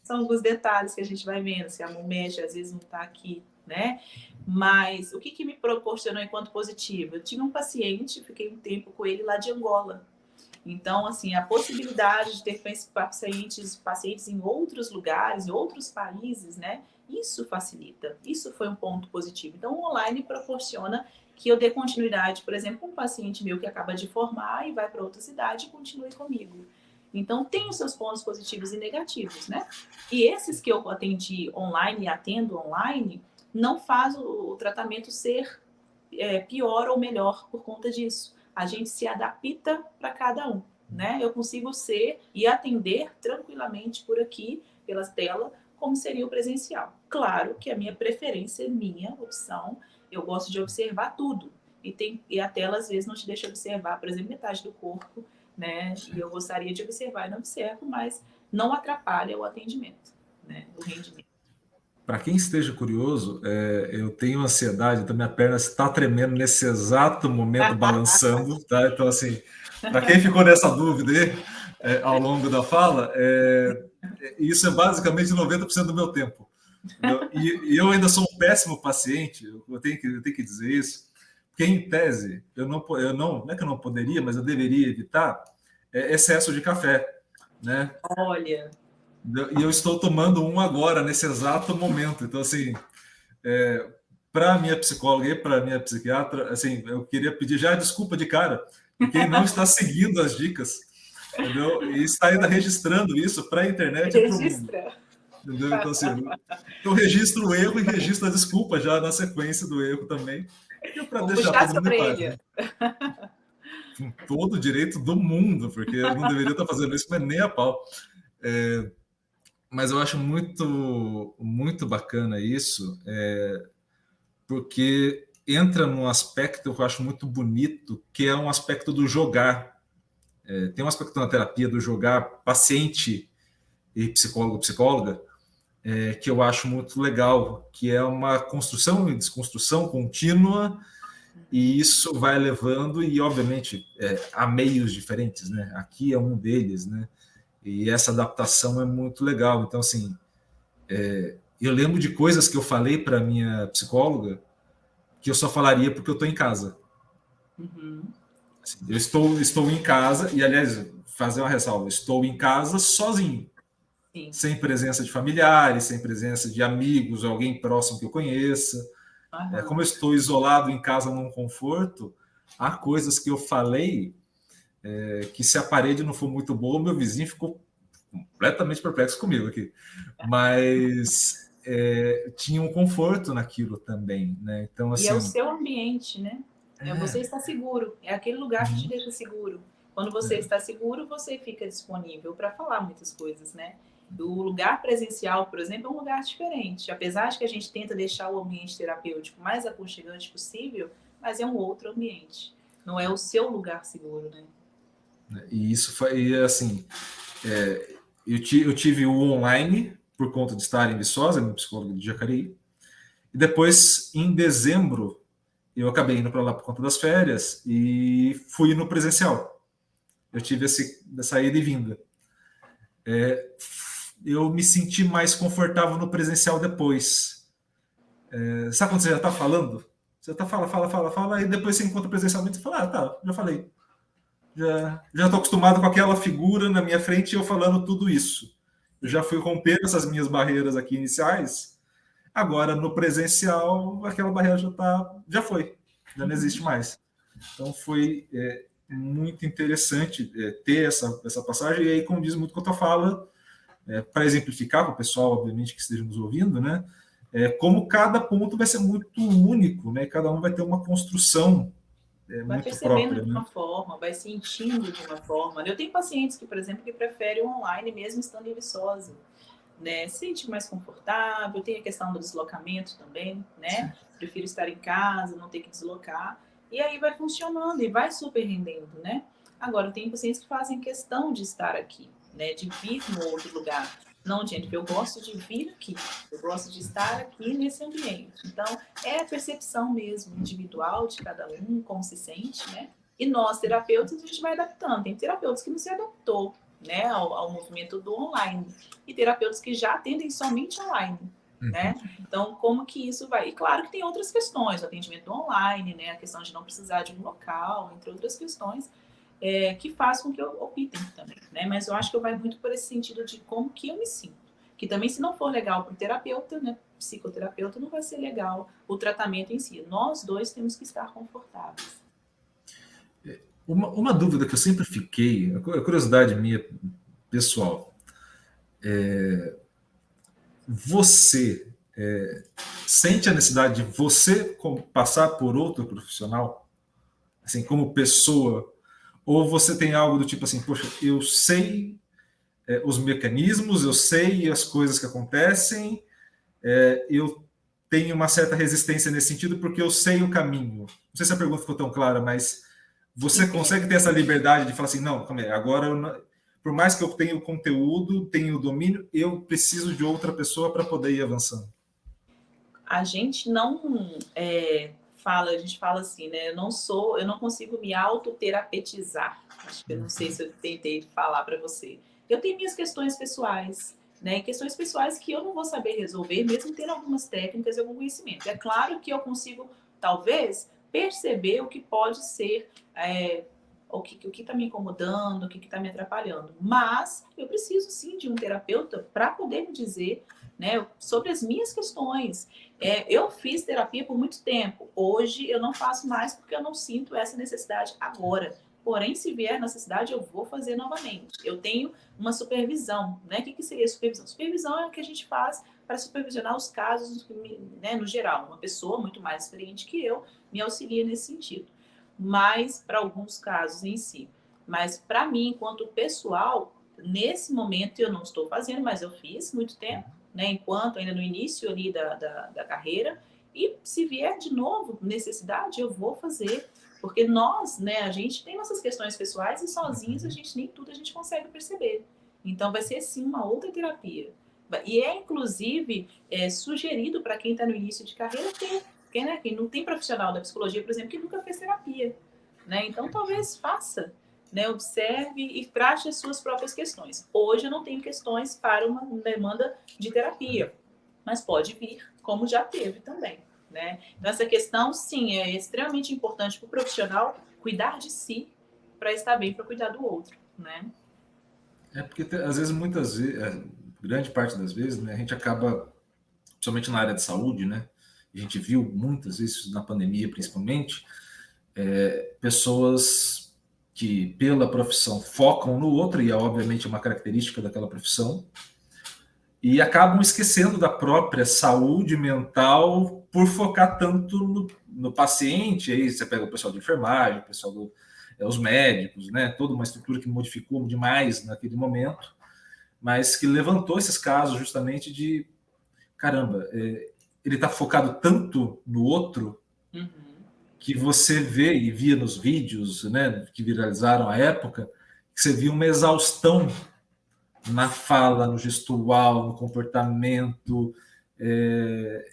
São alguns detalhes que a gente vai vendo, se a mão mexe, às vezes não está aqui, né? Mas o que me proporcionou enquanto positivo? Eu tinha um paciente, fiquei um tempo com ele lá de Angola. Então, assim, a possibilidade de ter pacientes em outros lugares, em outros países, né? Isso facilita, isso foi um ponto positivo. Então, o online proporciona que eu dê continuidade, por exemplo, com um paciente meu que acaba de formar e vai para outra cidade e continue comigo. Então, tem os seus pontos positivos e negativos, né? E esses que eu atendi online e atendo online, não faz o tratamento ser pior ou melhor por conta disso. A gente se adapta para cada um, né? Eu consigo ser e atender tranquilamente por aqui, pelas telas, como seria o presencial. Claro que a minha preferência, minha opção, eu gosto de observar tudo. E a tela, às vezes, não te deixa observar, por exemplo, metade do corpo, né? E eu gostaria de observar e não observo, mas não atrapalha o atendimento, né? O rendimento. Para quem esteja curioso, eu tenho ansiedade, então minha perna está tremendo nesse exato momento, balançando, tá? Então, assim, para quem ficou nessa dúvida aí, ao longo da fala, isso é basicamente 90% do meu tempo. E eu ainda sou um péssimo paciente, eu tenho que dizer isso, porque, em tese, não é que eu não poderia, mas eu deveria evitar excesso de café, né? Olha... E eu estou tomando um agora, nesse exato momento. Então, assim, para a minha psicóloga e para a minha psiquiatra, assim, eu queria pedir já desculpa de cara, de quem não está seguindo as dicas, entendeu? E está ainda registrando isso para a internet e para o mundo. Entendeu? Então, assim, eu registro o erro e registro a desculpa já na sequência do erro também, para deixar todo mundo em paz. Né? com todo o direito do mundo, porque eu não deveria estar fazendo isso, mas nem a pau. Mas eu acho muito, muito bacana isso, porque entra num aspecto que eu acho muito bonito, que é um aspecto do jogar. Tem um aspecto na terapia do jogar paciente e psicólogo, psicóloga, que eu acho muito legal, que é uma construção e desconstrução contínua, e isso vai levando, e obviamente há meios diferentes, né? Aqui é um deles, né? E essa adaptação é muito legal. Então, assim, eu lembro de coisas que eu falei para minha psicóloga que eu só falaria porque eu estou em casa. Uhum. Assim, eu estou em casa, e aliás, fazer uma ressalva, estou em casa sozinho. Sim. Sem presença de familiares, sem presença de amigos, alguém próximo que eu conheça. Como eu estou isolado em casa num conforto, há coisas que eu falei que se a parede não for muito boa, meu vizinho ficou completamente perplexo comigo aqui. Mas tinha um conforto naquilo também, né? Então, E é o assim... seu ambiente, né? Você está seguro, é aquele lugar que te deixa seguro. Quando você está seguro, você fica disponível para falar muitas coisas, né? O lugar presencial, por exemplo, é um lugar diferente. Apesar de que a gente tenta deixar o ambiente terapêutico mais aconchegante possível, mas é um outro ambiente. Não é o seu lugar seguro, né? E isso foi, assim, eu tive o online por conta de estar em Viçosa, meu psicólogo de Jacareí, e depois, em dezembro, eu acabei indo para lá por conta das férias e fui no presencial. Eu tive essa ida e vinda. Eu me senti mais confortável no presencial depois. Sabe quando você já está falando? Você está fala, e depois você encontra presencialmente e fala, tá, já falei. Já estou acostumado com aquela figura na minha frente e eu falando tudo isso. Eu já fui rompendo essas minhas barreiras aqui iniciais. Agora, no presencial, aquela barreira já foi, já não existe mais. Então, foi muito interessante ter essa passagem. E aí, como diz muito quanto a fala, para exemplificar para o pessoal, obviamente, que esteja nos ouvindo, né? Como cada ponto vai ser muito único, né? Cada um vai ter uma construção Vai muito percebendo própria, de né? uma forma, vai sentindo de uma forma. Eu tenho pacientes que, por exemplo, que preferem o online mesmo estando em Viçosa, né? Se sente mais confortável, tem a questão do deslocamento também, né? Prefiro estar em casa, não ter que deslocar. E aí vai funcionando e vai super rendendo, né? Agora, tem pacientes que fazem questão de estar aqui, né? De vir no outro lugar. Não, gente, eu gosto de vir aqui, eu gosto de estar aqui nesse ambiente. Então, é a percepção mesmo individual de cada um, como se sente, né? E nós, terapeutas, a gente vai adaptando. Tem terapeutas que não se adaptou, né, ao movimento do online, e terapeutas que já atendem somente online, né? Então, como que isso vai? E claro que tem outras questões, o atendimento online, né, a questão de não precisar de um local, entre outras questões, que faz com que eu optem também, né? Mas eu acho que eu vai muito por esse sentido de como que eu me sinto. Que também, se não for legal para o terapeuta, né, psicoterapeuta, não vai ser legal o tratamento em si. Nós dois temos que estar confortáveis. Uma dúvida que eu sempre fiquei, a curiosidade minha pessoal, você sente a necessidade de você passar por outro profissional, assim, como pessoa, ou você tem algo do tipo assim, poxa, eu sei os mecanismos, eu sei as coisas que acontecem, eu tenho uma certa resistência nesse sentido porque eu sei o caminho. Não sei se a pergunta ficou tão clara, mas você consegue ter essa liberdade de falar assim, não, calma aí, agora, por mais que eu tenha o conteúdo, tenha o domínio, eu preciso de outra pessoa para poder ir avançando. A gente não fala, a gente fala assim, né? Eu não consigo me autoterapeutizar. Acho que eu não sei se eu tentei falar para você. Eu tenho minhas questões pessoais, né? Questões pessoais que eu não vou saber resolver, mesmo tendo algumas técnicas e algum conhecimento. É claro que eu consigo, talvez, perceber o que pode ser o que está me incomodando, o que está me atrapalhando. Mas eu preciso sim de um terapeuta para poder me dizer, né, sobre as minhas questões. Eu fiz terapia por muito tempo. Hoje eu não faço mais porque eu não sinto essa necessidade agora. Porém, se vier necessidade, eu vou fazer novamente. Eu tenho uma supervisão, né? O que seria supervisão? Supervisão é o que a gente faz para supervisionar os casos, né, no geral. Uma pessoa muito mais experiente que eu me auxilia nesse sentido. mas para alguns casos em si. Mas para mim, enquanto pessoal, nesse momento eu não estou fazendo, mas eu fiz muito tempo, né? Enquanto ainda no início ali da carreira, e se vier de novo necessidade, eu vou fazer, porque nós, né, a gente tem nossas questões pessoais e sozinhos a gente nem tudo a gente consegue perceber. Então vai ser sim uma outra terapia. E é inclusive sugerido para quem está no início de carreira ter, porque, né, quem não tem profissional da psicologia, por exemplo, que nunca fez terapia, né? Então talvez faça, né, observe e trate as suas próprias questões. Hoje eu não tenho questões para uma demanda de terapia, mas pode vir, como já teve também, né? Então essa questão, sim, é extremamente importante para o profissional cuidar de si para estar bem, para cuidar do outro, né? Porque às vezes, muitas vezes, grande parte das vezes, né, a gente acaba, principalmente na área de saúde, né? A gente viu muitas vezes na pandemia, principalmente, pessoas que pela profissão focam no outro, e é obviamente uma característica daquela profissão, e acabam esquecendo da própria saúde mental por focar tanto no paciente. Aí você pega o pessoal de enfermagem, o pessoal os médicos, né? Toda uma estrutura que modificou demais naquele momento, mas que levantou esses casos justamente de caramba, ele está focado tanto no outro que você vê e via nos vídeos, né, que viralizaram à época, que você via uma exaustão na fala, no gestual, no comportamento.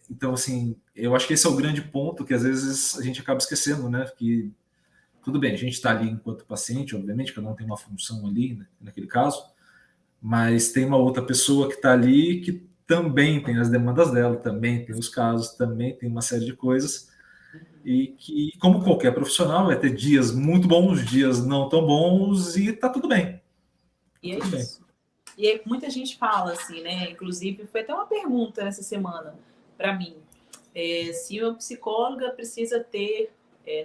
Então, assim, eu acho que esse é o grande ponto que às vezes a gente acaba esquecendo, né? Que tudo bem, a gente está ali enquanto paciente, obviamente, cada um tem uma função ali, né, naquele caso, mas tem uma outra pessoa que está ali que também tem as demandas dela, também tem os casos, também tem uma série de coisas, e que, como qualquer profissional, vai ter dias muito bons, dias não tão bons, e tá tudo bem. E é isso. E aí, muita gente fala assim, né? Inclusive, foi até uma pergunta essa semana para mim. Se uma psicóloga precisa ter,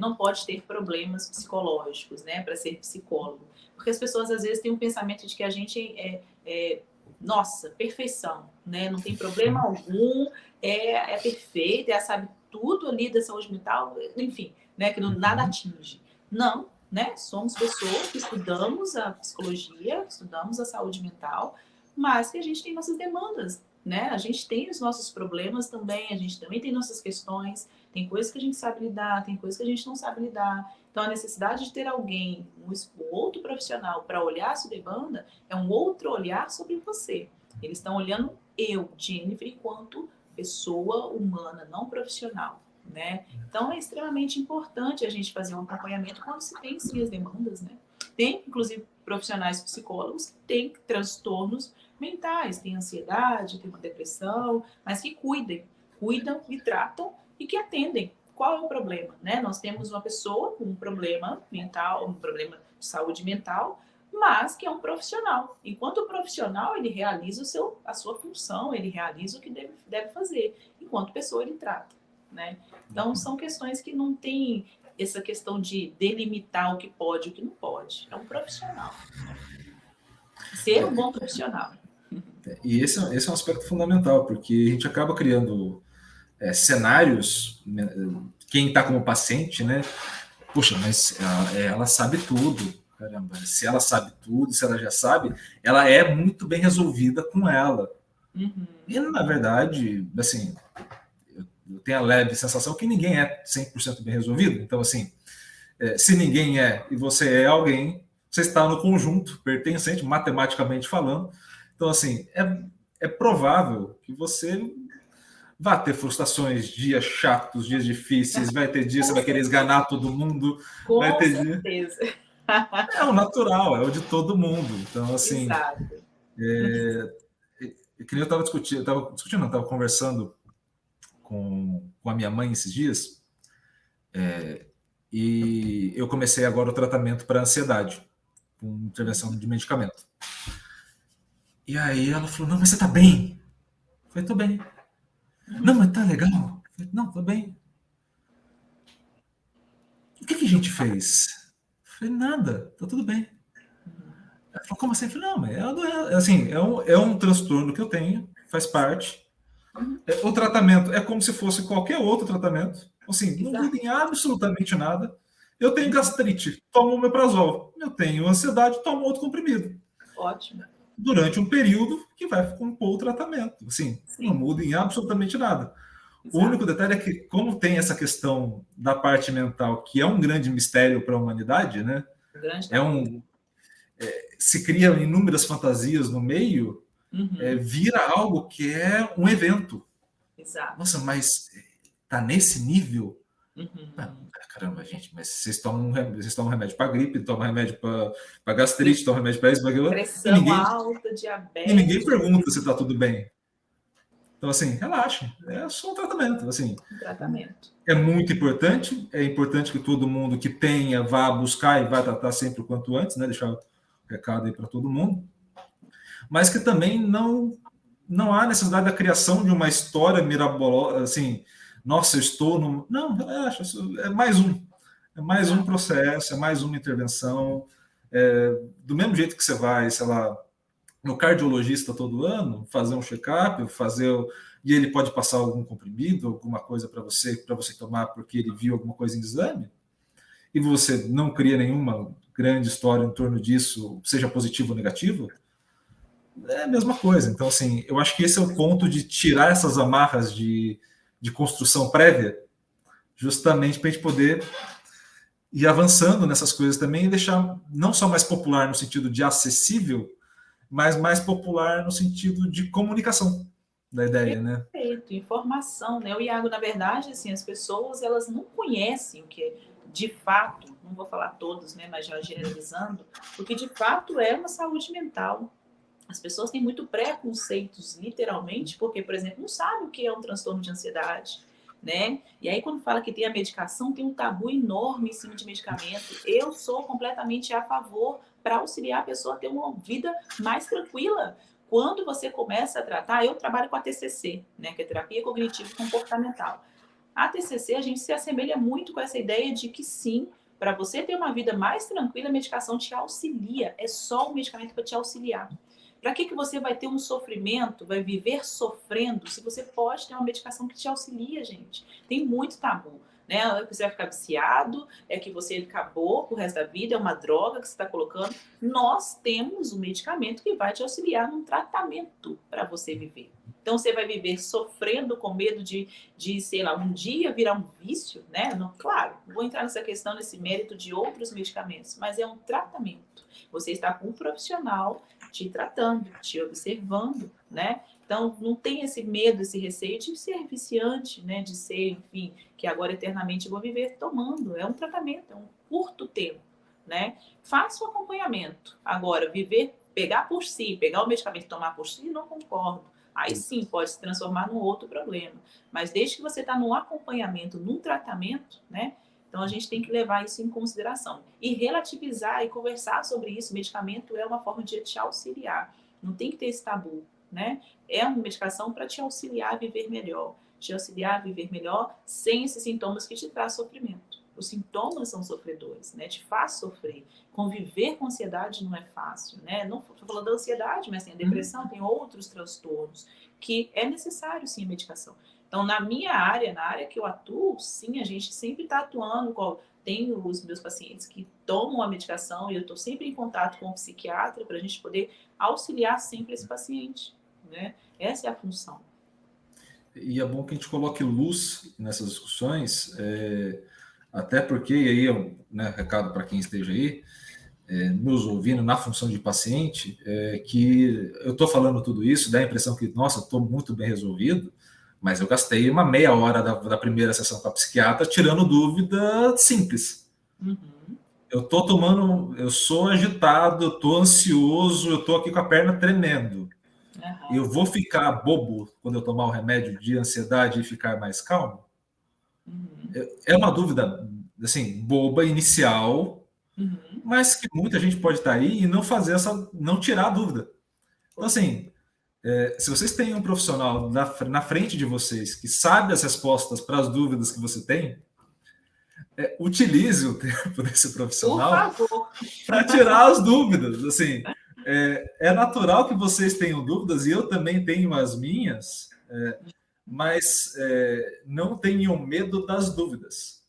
não pode ter problemas psicológicos, né? Para ser psicólogo. Porque as pessoas, às vezes, têm um pensamento de que a gente nossa, perfeição, né? Não tem problema algum, é perfeita, sabe tudo ali da saúde mental, enfim, né? Que nada atinge. Não, né? Somos pessoas que estudamos a psicologia, estudamos a saúde mental, mas que a gente tem nossas demandas, né? A gente tem os nossos problemas também, a gente também tem nossas questões, tem coisas que a gente sabe lidar, tem coisas que a gente não sabe lidar. Então, a necessidade de ter alguém, um outro profissional, para olhar a sua demanda, é um outro olhar sobre você. Eles estão olhando eu, Jennifer, enquanto pessoa humana, não profissional, né? Então, é extremamente importante a gente fazer um acompanhamento quando se tem, sim, as demandas, né? Tem, inclusive, profissionais psicólogos que têm transtornos mentais, tem ansiedade, tem uma depressão, mas que cuidam e tratam e que atendem. Qual é o problema, né? Nós temos uma pessoa com um problema mental, um problema de saúde mental, mas que é um profissional. Enquanto o profissional, ele realiza a sua função, ele realiza o que deve fazer. Enquanto pessoa, ele trata, né? Então, são questões que não tem essa questão de delimitar o que pode e o que não pode. É um profissional. Ser um bom profissional. E esse é um aspecto fundamental, porque a gente acaba criando cenários, né, quem está como paciente, né? Poxa, mas ela sabe tudo, caramba. Se ela sabe tudo, se ela já sabe, ela é muito bem resolvida com ela. E, na verdade, assim, eu tenho a leve sensação que ninguém é 100% bem resolvido. Então, assim, se ninguém é e você é alguém, você está no conjunto pertencente, matematicamente falando. Então, assim, é provável que você vai ter frustrações, dias chatos, dias difíceis, vai ter dias que você vai querer esganar todo mundo. Com vai ter certeza. É o natural, é o de todo mundo. Então, assim, que nem eu estava discutindo, não, estava conversando com a minha mãe esses dias, e eu comecei agora o tratamento para ansiedade, com intervenção de medicamento. E aí ela falou, não, mas você tá bem? Eu falei, tô bem. Não, mas tá legal? Eu falei, não, tô bem. O que a gente fez? Eu falei, nada, tá tudo bem. Ela falou, como assim? Eu falei, não, mas assim, é um transtorno que eu tenho, faz parte. O tratamento é como se fosse qualquer outro tratamento. Assim, não muda em absolutamente nada. Eu tenho gastrite, tomo omeprazol. Eu tenho ansiedade, tomo outro comprimido. Ótimo. Durante um período que vai compor o tratamento. Assim, Sim. não muda em absolutamente nada. Exato. O único detalhe é que, como tem essa questão da parte mental, que é um grande mistério para a humanidade, né? Se criam inúmeras fantasias no meio, vira algo que é um evento. Exato. Nossa, mas tá nesse nível? Uhum. Caramba, gente, mas vocês tomam remédio para gripe, tomam remédio para gastrite, tomam remédio para isso, para aquilo, Pressão alta, diabetes. E ninguém pergunta se está tudo bem. Então, assim, relaxe. É só um tratamento. Assim, é muito importante. É importante que todo mundo que tenha vá buscar e vá tratar sempre o quanto antes, né? Deixar o recado aí para todo mundo. Mas que também não há necessidade da criação de uma história mirabolosa, assim, nossa, eu estou no... Não, relaxa, é mais um. É mais um processo, é mais uma intervenção. Do mesmo jeito que você vai, sei lá, no cardiologista todo ano, fazer um check-up, e ele pode passar algum comprimido, alguma coisa para você tomar porque ele viu alguma coisa em exame, e você não cria nenhuma grande história em torno disso, seja positivo ou negativo, é a mesma coisa. Então, assim, eu acho que esse é o ponto de tirar essas amarras de construção prévia, justamente para a gente poder ir avançando nessas coisas também e deixar não só mais popular no sentido de acessível, mas mais popular no sentido de comunicação da ideia, né? Perfeito, informação, né? O Iago, na verdade, assim, as pessoas, elas não conhecem o que de fato, não vou falar todos, né, mas já generalizando, o que de fato é uma saúde mental. As pessoas têm muito preconceitos, literalmente, porque, por exemplo, não sabem o que é um transtorno de ansiedade, né? E aí, quando fala que tem a medicação, tem um tabu enorme em cima de medicamento. Eu sou completamente a favor para auxiliar a pessoa a ter uma vida mais tranquila. Quando você começa a tratar, eu trabalho com a TCC, né, que é terapia cognitivo comportamental. A TCC, a gente se assemelha muito com essa ideia de que sim, para você ter uma vida mais tranquila, a medicação te auxilia. É só o medicamento para te auxiliar. Para que você vai ter um sofrimento, vai viver sofrendo, se você pode ter uma medicação que te auxilia, gente? Tem muito tabu, né? Você vai ficar viciado, é que você acabou pro resto da vida, é uma droga que você está colocando. Nós temos um medicamento que vai te auxiliar num tratamento para você viver. Então, você vai viver sofrendo com medo de, sei lá, um dia virar um vício, né? Não, claro, vou entrar nessa questão, nesse mérito de outros medicamentos, mas é um tratamento. Você está com um profissional te tratando, te observando, né? Então, não tem esse medo, esse receio de ser viciante, né? De ser, enfim, que agora eternamente vou viver tomando. É um tratamento, é um curto tempo, né? Faça o acompanhamento. Agora, pegar por si, pegar o medicamento e tomar por si, não concordo. Aí sim, pode se transformar num outro problema. Mas desde que você está no acompanhamento, num tratamento, né? Então, a gente tem que levar isso em consideração. E relativizar e conversar sobre isso. O medicamento é uma forma de te auxiliar. Não tem que ter esse tabu, né? É uma medicação para te auxiliar a viver melhor. Te auxiliar a viver melhor sem esses sintomas que te trazem sofrimento. Os sintomas são sofredores, né? Te faz sofrer. Conviver com ansiedade não é fácil, né? Não estou falando da ansiedade, mas tem a depressão, tem outros transtornos que é necessário, sim, a medicação. Então, na minha área, na área que eu atuo, sim, a gente sempre está atuando. Tenho os meus pacientes que tomam a medicação e eu estou sempre em contato com o psiquiatra para a gente poder auxiliar sempre esse paciente, né? Essa é a função. E é bom que a gente coloque luz nessas discussões, até porque, e aí, né, recado para quem esteja aí, nos ouvindo na função de paciente, que eu estou falando tudo isso, dá a impressão que, nossa, estou muito bem resolvido, mas eu gastei uma meia hora da primeira sessão com a psiquiatra tirando dúvida simples. Eu sou agitado, eu estou ansioso, eu estou aqui com a perna tremendo. Eu vou ficar bobo quando eu tomar o remédio de ansiedade e ficar mais calmo? É uma dúvida, assim, boba, inicial, mas que muita gente pode estar aí e não tirar a dúvida. Então, assim, se vocês têm um profissional na frente de vocês que sabe as respostas para as dúvidas que você tem, utilize o tempo desse profissional para tirar as dúvidas. Assim, é natural que vocês tenham dúvidas e eu também tenho as minhas, mas não tenham medo das dúvidas.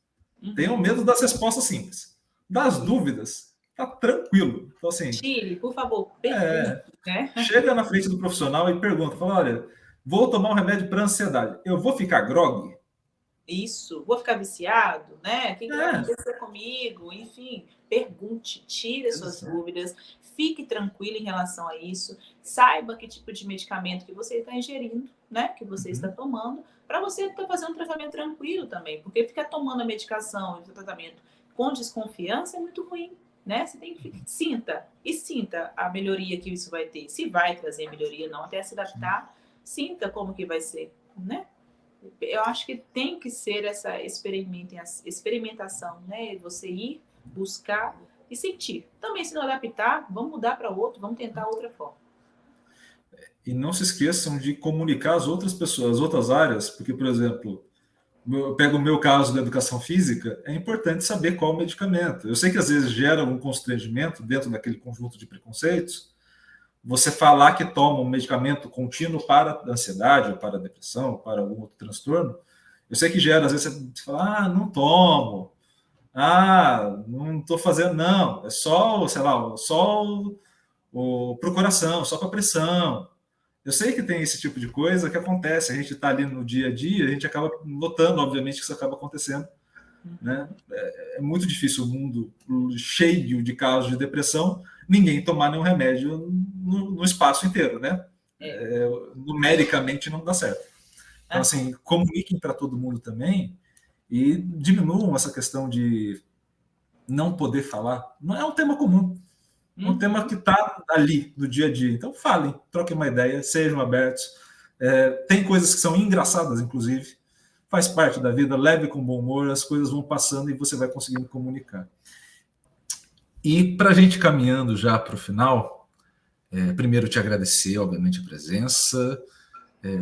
Tenham medo das respostas simples. Das dúvidas, tá tranquilo. Então, assim, Tire, por favor, pergunte, né? Chega na frente do profissional e pergunta, fala, olha, vou tomar um remédio para ansiedade, eu vou ficar grogue? Isso, vou ficar viciado, né? O que vai É, acontecer comigo? Enfim, pergunte, tire as suas dúvidas, fique tranquilo em relação a isso, saiba que tipo de medicamento que você está ingerindo, né? Que você está tomando, para você estar fazendo um tratamento tranquilo também, porque ficar tomando a medicação e o tratamento com desconfiança é muito ruim, né? Você tem que sinta a melhoria que isso vai ter, se vai trazer melhoria, não, até se adaptar, sinta como que vai ser, né? Eu acho que tem que ser essa experimentação, né? Você ir, buscar e sentir. Também, se não adaptar, vamos mudar para outro, vamos tentar outra forma. E não se esqueçam de comunicar as outras pessoas, as outras áreas, porque, por exemplo, eu pego o meu caso da educação física, é importante saber qual o medicamento. Eu sei que às vezes gera um constrangimento dentro daquele conjunto de preconceitos, você falar que toma um medicamento contínuo para a ansiedade, ou para a depressão, ou para algum outro transtorno, eu sei que gera, às vezes você fala, não tomo, não estou fazendo, não, é só, sei lá, só pro coração, só para pressão. Eu sei que tem esse tipo de coisa que acontece, a gente está ali no dia a dia, a gente acaba notando, obviamente, que isso acaba acontecendo. Né? É muito difícil o mundo cheio de casos de depressão, ninguém tomar nenhum remédio no espaço inteiro, né? Numericamente não dá certo. Então, assim, comuniquem para todo mundo também e diminuam essa questão de não poder falar. Não é um tema comum. É um tema que está ali no dia a dia. Então, falem, troquem uma ideia, sejam abertos. Tem coisas que são engraçadas, inclusive. Faz parte da vida, leve com bom humor, as coisas vão passando e você vai conseguindo comunicar. E para a gente caminhando já para o final, primeiro te agradecer, obviamente, a presença.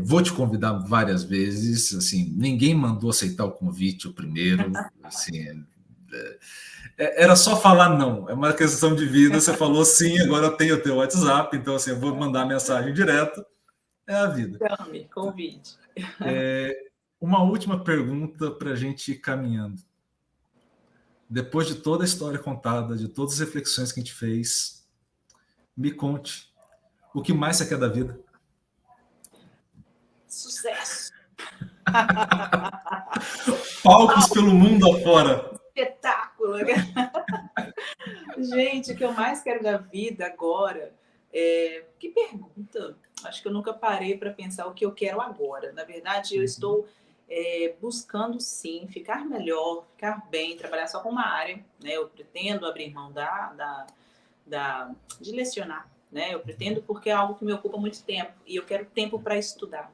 Vou te convidar várias vezes. Assim, ninguém mandou aceitar o convite o primeiro. Assim, era só falar não. É uma questão de vida. Você falou sim, agora eu tenho o teu WhatsApp, então assim, eu vou mandar mensagem direto. É a vida. Chame, convide. Uma última pergunta para a gente ir caminhando. Depois de toda a história contada, de todas as reflexões que a gente fez, me conte o que mais você quer da vida. Sucesso! Palcos pelo mundo afora. Espetáculo! Gente, o que eu mais quero da vida agora que pergunta? Acho que eu nunca parei para pensar o que eu quero agora. Na verdade, eu estou buscando, sim, ficar melhor, ficar bem, trabalhar só com uma área. Né? Eu pretendo abrir mão de lecionar. Né? Eu pretendo porque é algo que me ocupa muito tempo. E eu quero tempo para estudar.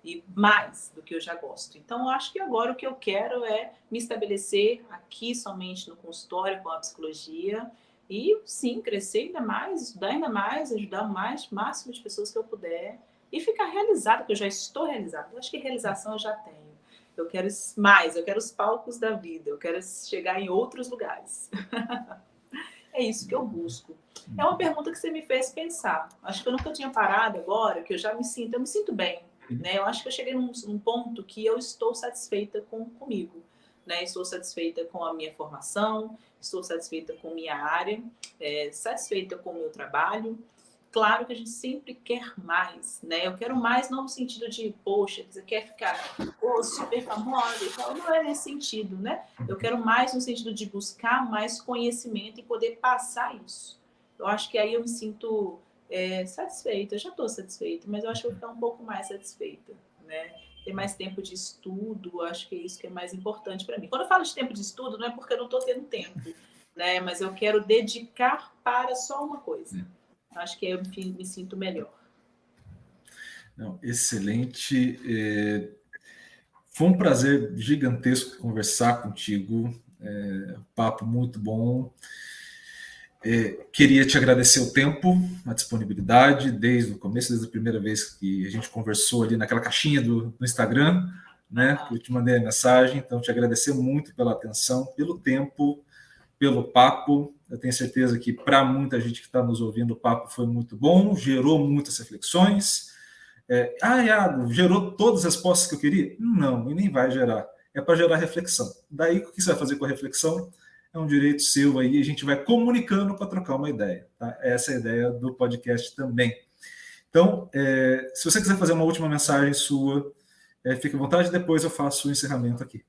E mais do que eu já gosto. Então, eu acho que agora o que eu quero é me estabelecer aqui somente no consultório com a psicologia e, sim, crescer ainda mais, estudar ainda mais, ajudar o máximo de pessoas que eu puder e ficar realizada, porque eu já estou realizada. Eu acho que realização eu já tenho. Eu quero mais, eu quero os palcos da vida, eu quero chegar em outros lugares. É isso que eu busco. É uma pergunta que você me fez pensar. Acho que eu nunca tinha parado agora, que eu me sinto bem. Né? Eu acho que eu cheguei num ponto que eu estou satisfeita comigo. Né? Estou satisfeita com a minha formação, estou satisfeita com a minha área, satisfeita com o meu trabalho. Claro que a gente sempre quer mais, né? Eu quero mais não no sentido de, poxa, você quer ficar super famosa e tal. Não é nesse sentido, né? Eu quero mais no sentido de buscar mais conhecimento e poder passar isso. Eu acho que aí eu me sinto satisfeita. Eu já estou satisfeita, mas eu acho que eu vou ficar um pouco mais satisfeita, né? Ter mais tempo de estudo, acho que é isso que é mais importante para mim. Quando eu falo de tempo de estudo, não é porque eu não estou tendo tempo, né? Mas eu quero dedicar para só uma coisa. Acho que eu me sinto melhor. Não, excelente. Foi um prazer gigantesco conversar contigo. Papo muito bom. Queria te agradecer o tempo, a disponibilidade, desde o começo, desde a primeira vez que a gente conversou ali naquela caixinha do Instagram, né? Que eu te mandei a mensagem. Então, te agradecer muito pela atenção, pelo tempo, pelo papo. Eu tenho certeza que para muita gente que está nos ouvindo, o papo foi muito bom, gerou muitas reflexões. Iago, gerou todas as respostas que eu queria? Não, e nem vai gerar. é para gerar reflexão. Daí, o que você vai fazer com a reflexão é um direito seu aí, a gente vai comunicando para trocar uma ideia. Tá? Essa é a ideia do podcast também. Então, se você quiser fazer uma última mensagem sua, fique à vontade, depois eu faço o encerramento aqui.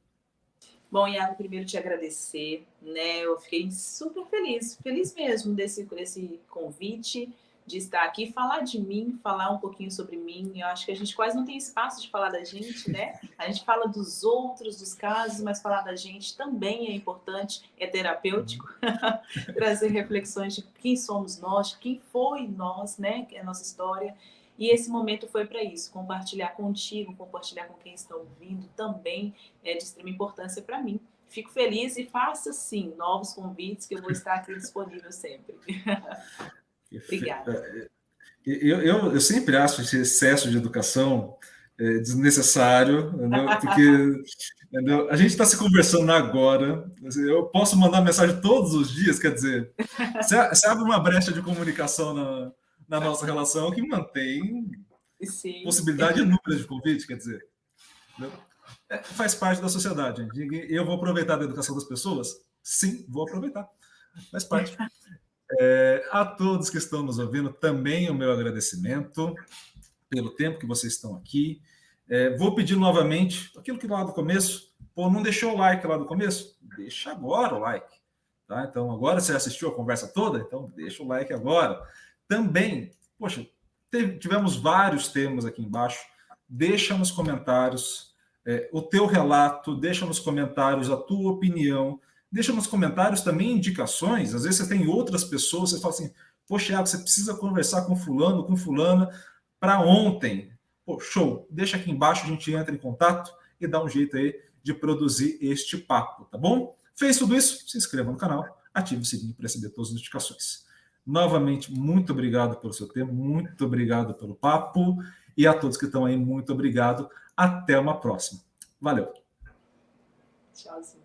Bom, Iago, primeiro te agradecer, né? Eu fiquei super feliz mesmo desse convite, de estar aqui, falar de mim, falar um pouquinho sobre mim. Eu acho que a gente quase não tem espaço de falar da gente, né? A gente fala dos outros, dos casos, mas falar da gente também é importante, é terapêutico. Trazer reflexões de quem somos nós, de quem foi nós, né? Que é a nossa história. E esse momento foi para isso, compartilhar contigo, compartilhar com quem está ouvindo também é de extrema importância para mim. Fico feliz e faça, sim, novos convites que eu vou estar aqui disponível sempre. Obrigada. Eu sempre acho esse excesso de educação desnecessário, entendeu? Porque entendeu? A gente está se conversando agora, eu posso mandar mensagem todos os dias, quer dizer, você abre uma brecha de comunicação na nossa relação que mantém Sim. possibilidade inúmera de convite, quer dizer, faz parte da sociedade. Eu vou aproveitar da educação das pessoas? Sim, vou aproveitar, faz parte. A todos que estão nos ouvindo, também o meu agradecimento pelo tempo que vocês estão aqui. Vou pedir novamente, aquilo que lá do começo, não deixou o like lá do começo? Deixa agora o like. Tá? Então, agora você assistiu a conversa toda? Então, deixa o like agora. Também, poxa, tivemos vários temas aqui embaixo. Deixa nos comentários o teu relato, deixa nos comentários a tua opinião, deixa nos comentários também indicações. Às vezes você tem outras pessoas, você fala assim, poxa, Iago, você precisa conversar com fulano, com fulana, para ontem. Pô, show, deixa aqui embaixo, a gente entra em contato e dá um jeito aí de produzir este papo, tá bom? Fez tudo isso? Se inscreva no canal, ative o sininho para receber todas as notificações. Novamente, muito obrigado pelo seu tempo, muito obrigado pelo papo, e a todos que estão aí, muito obrigado. Até uma próxima. Valeu. Tchauzinho.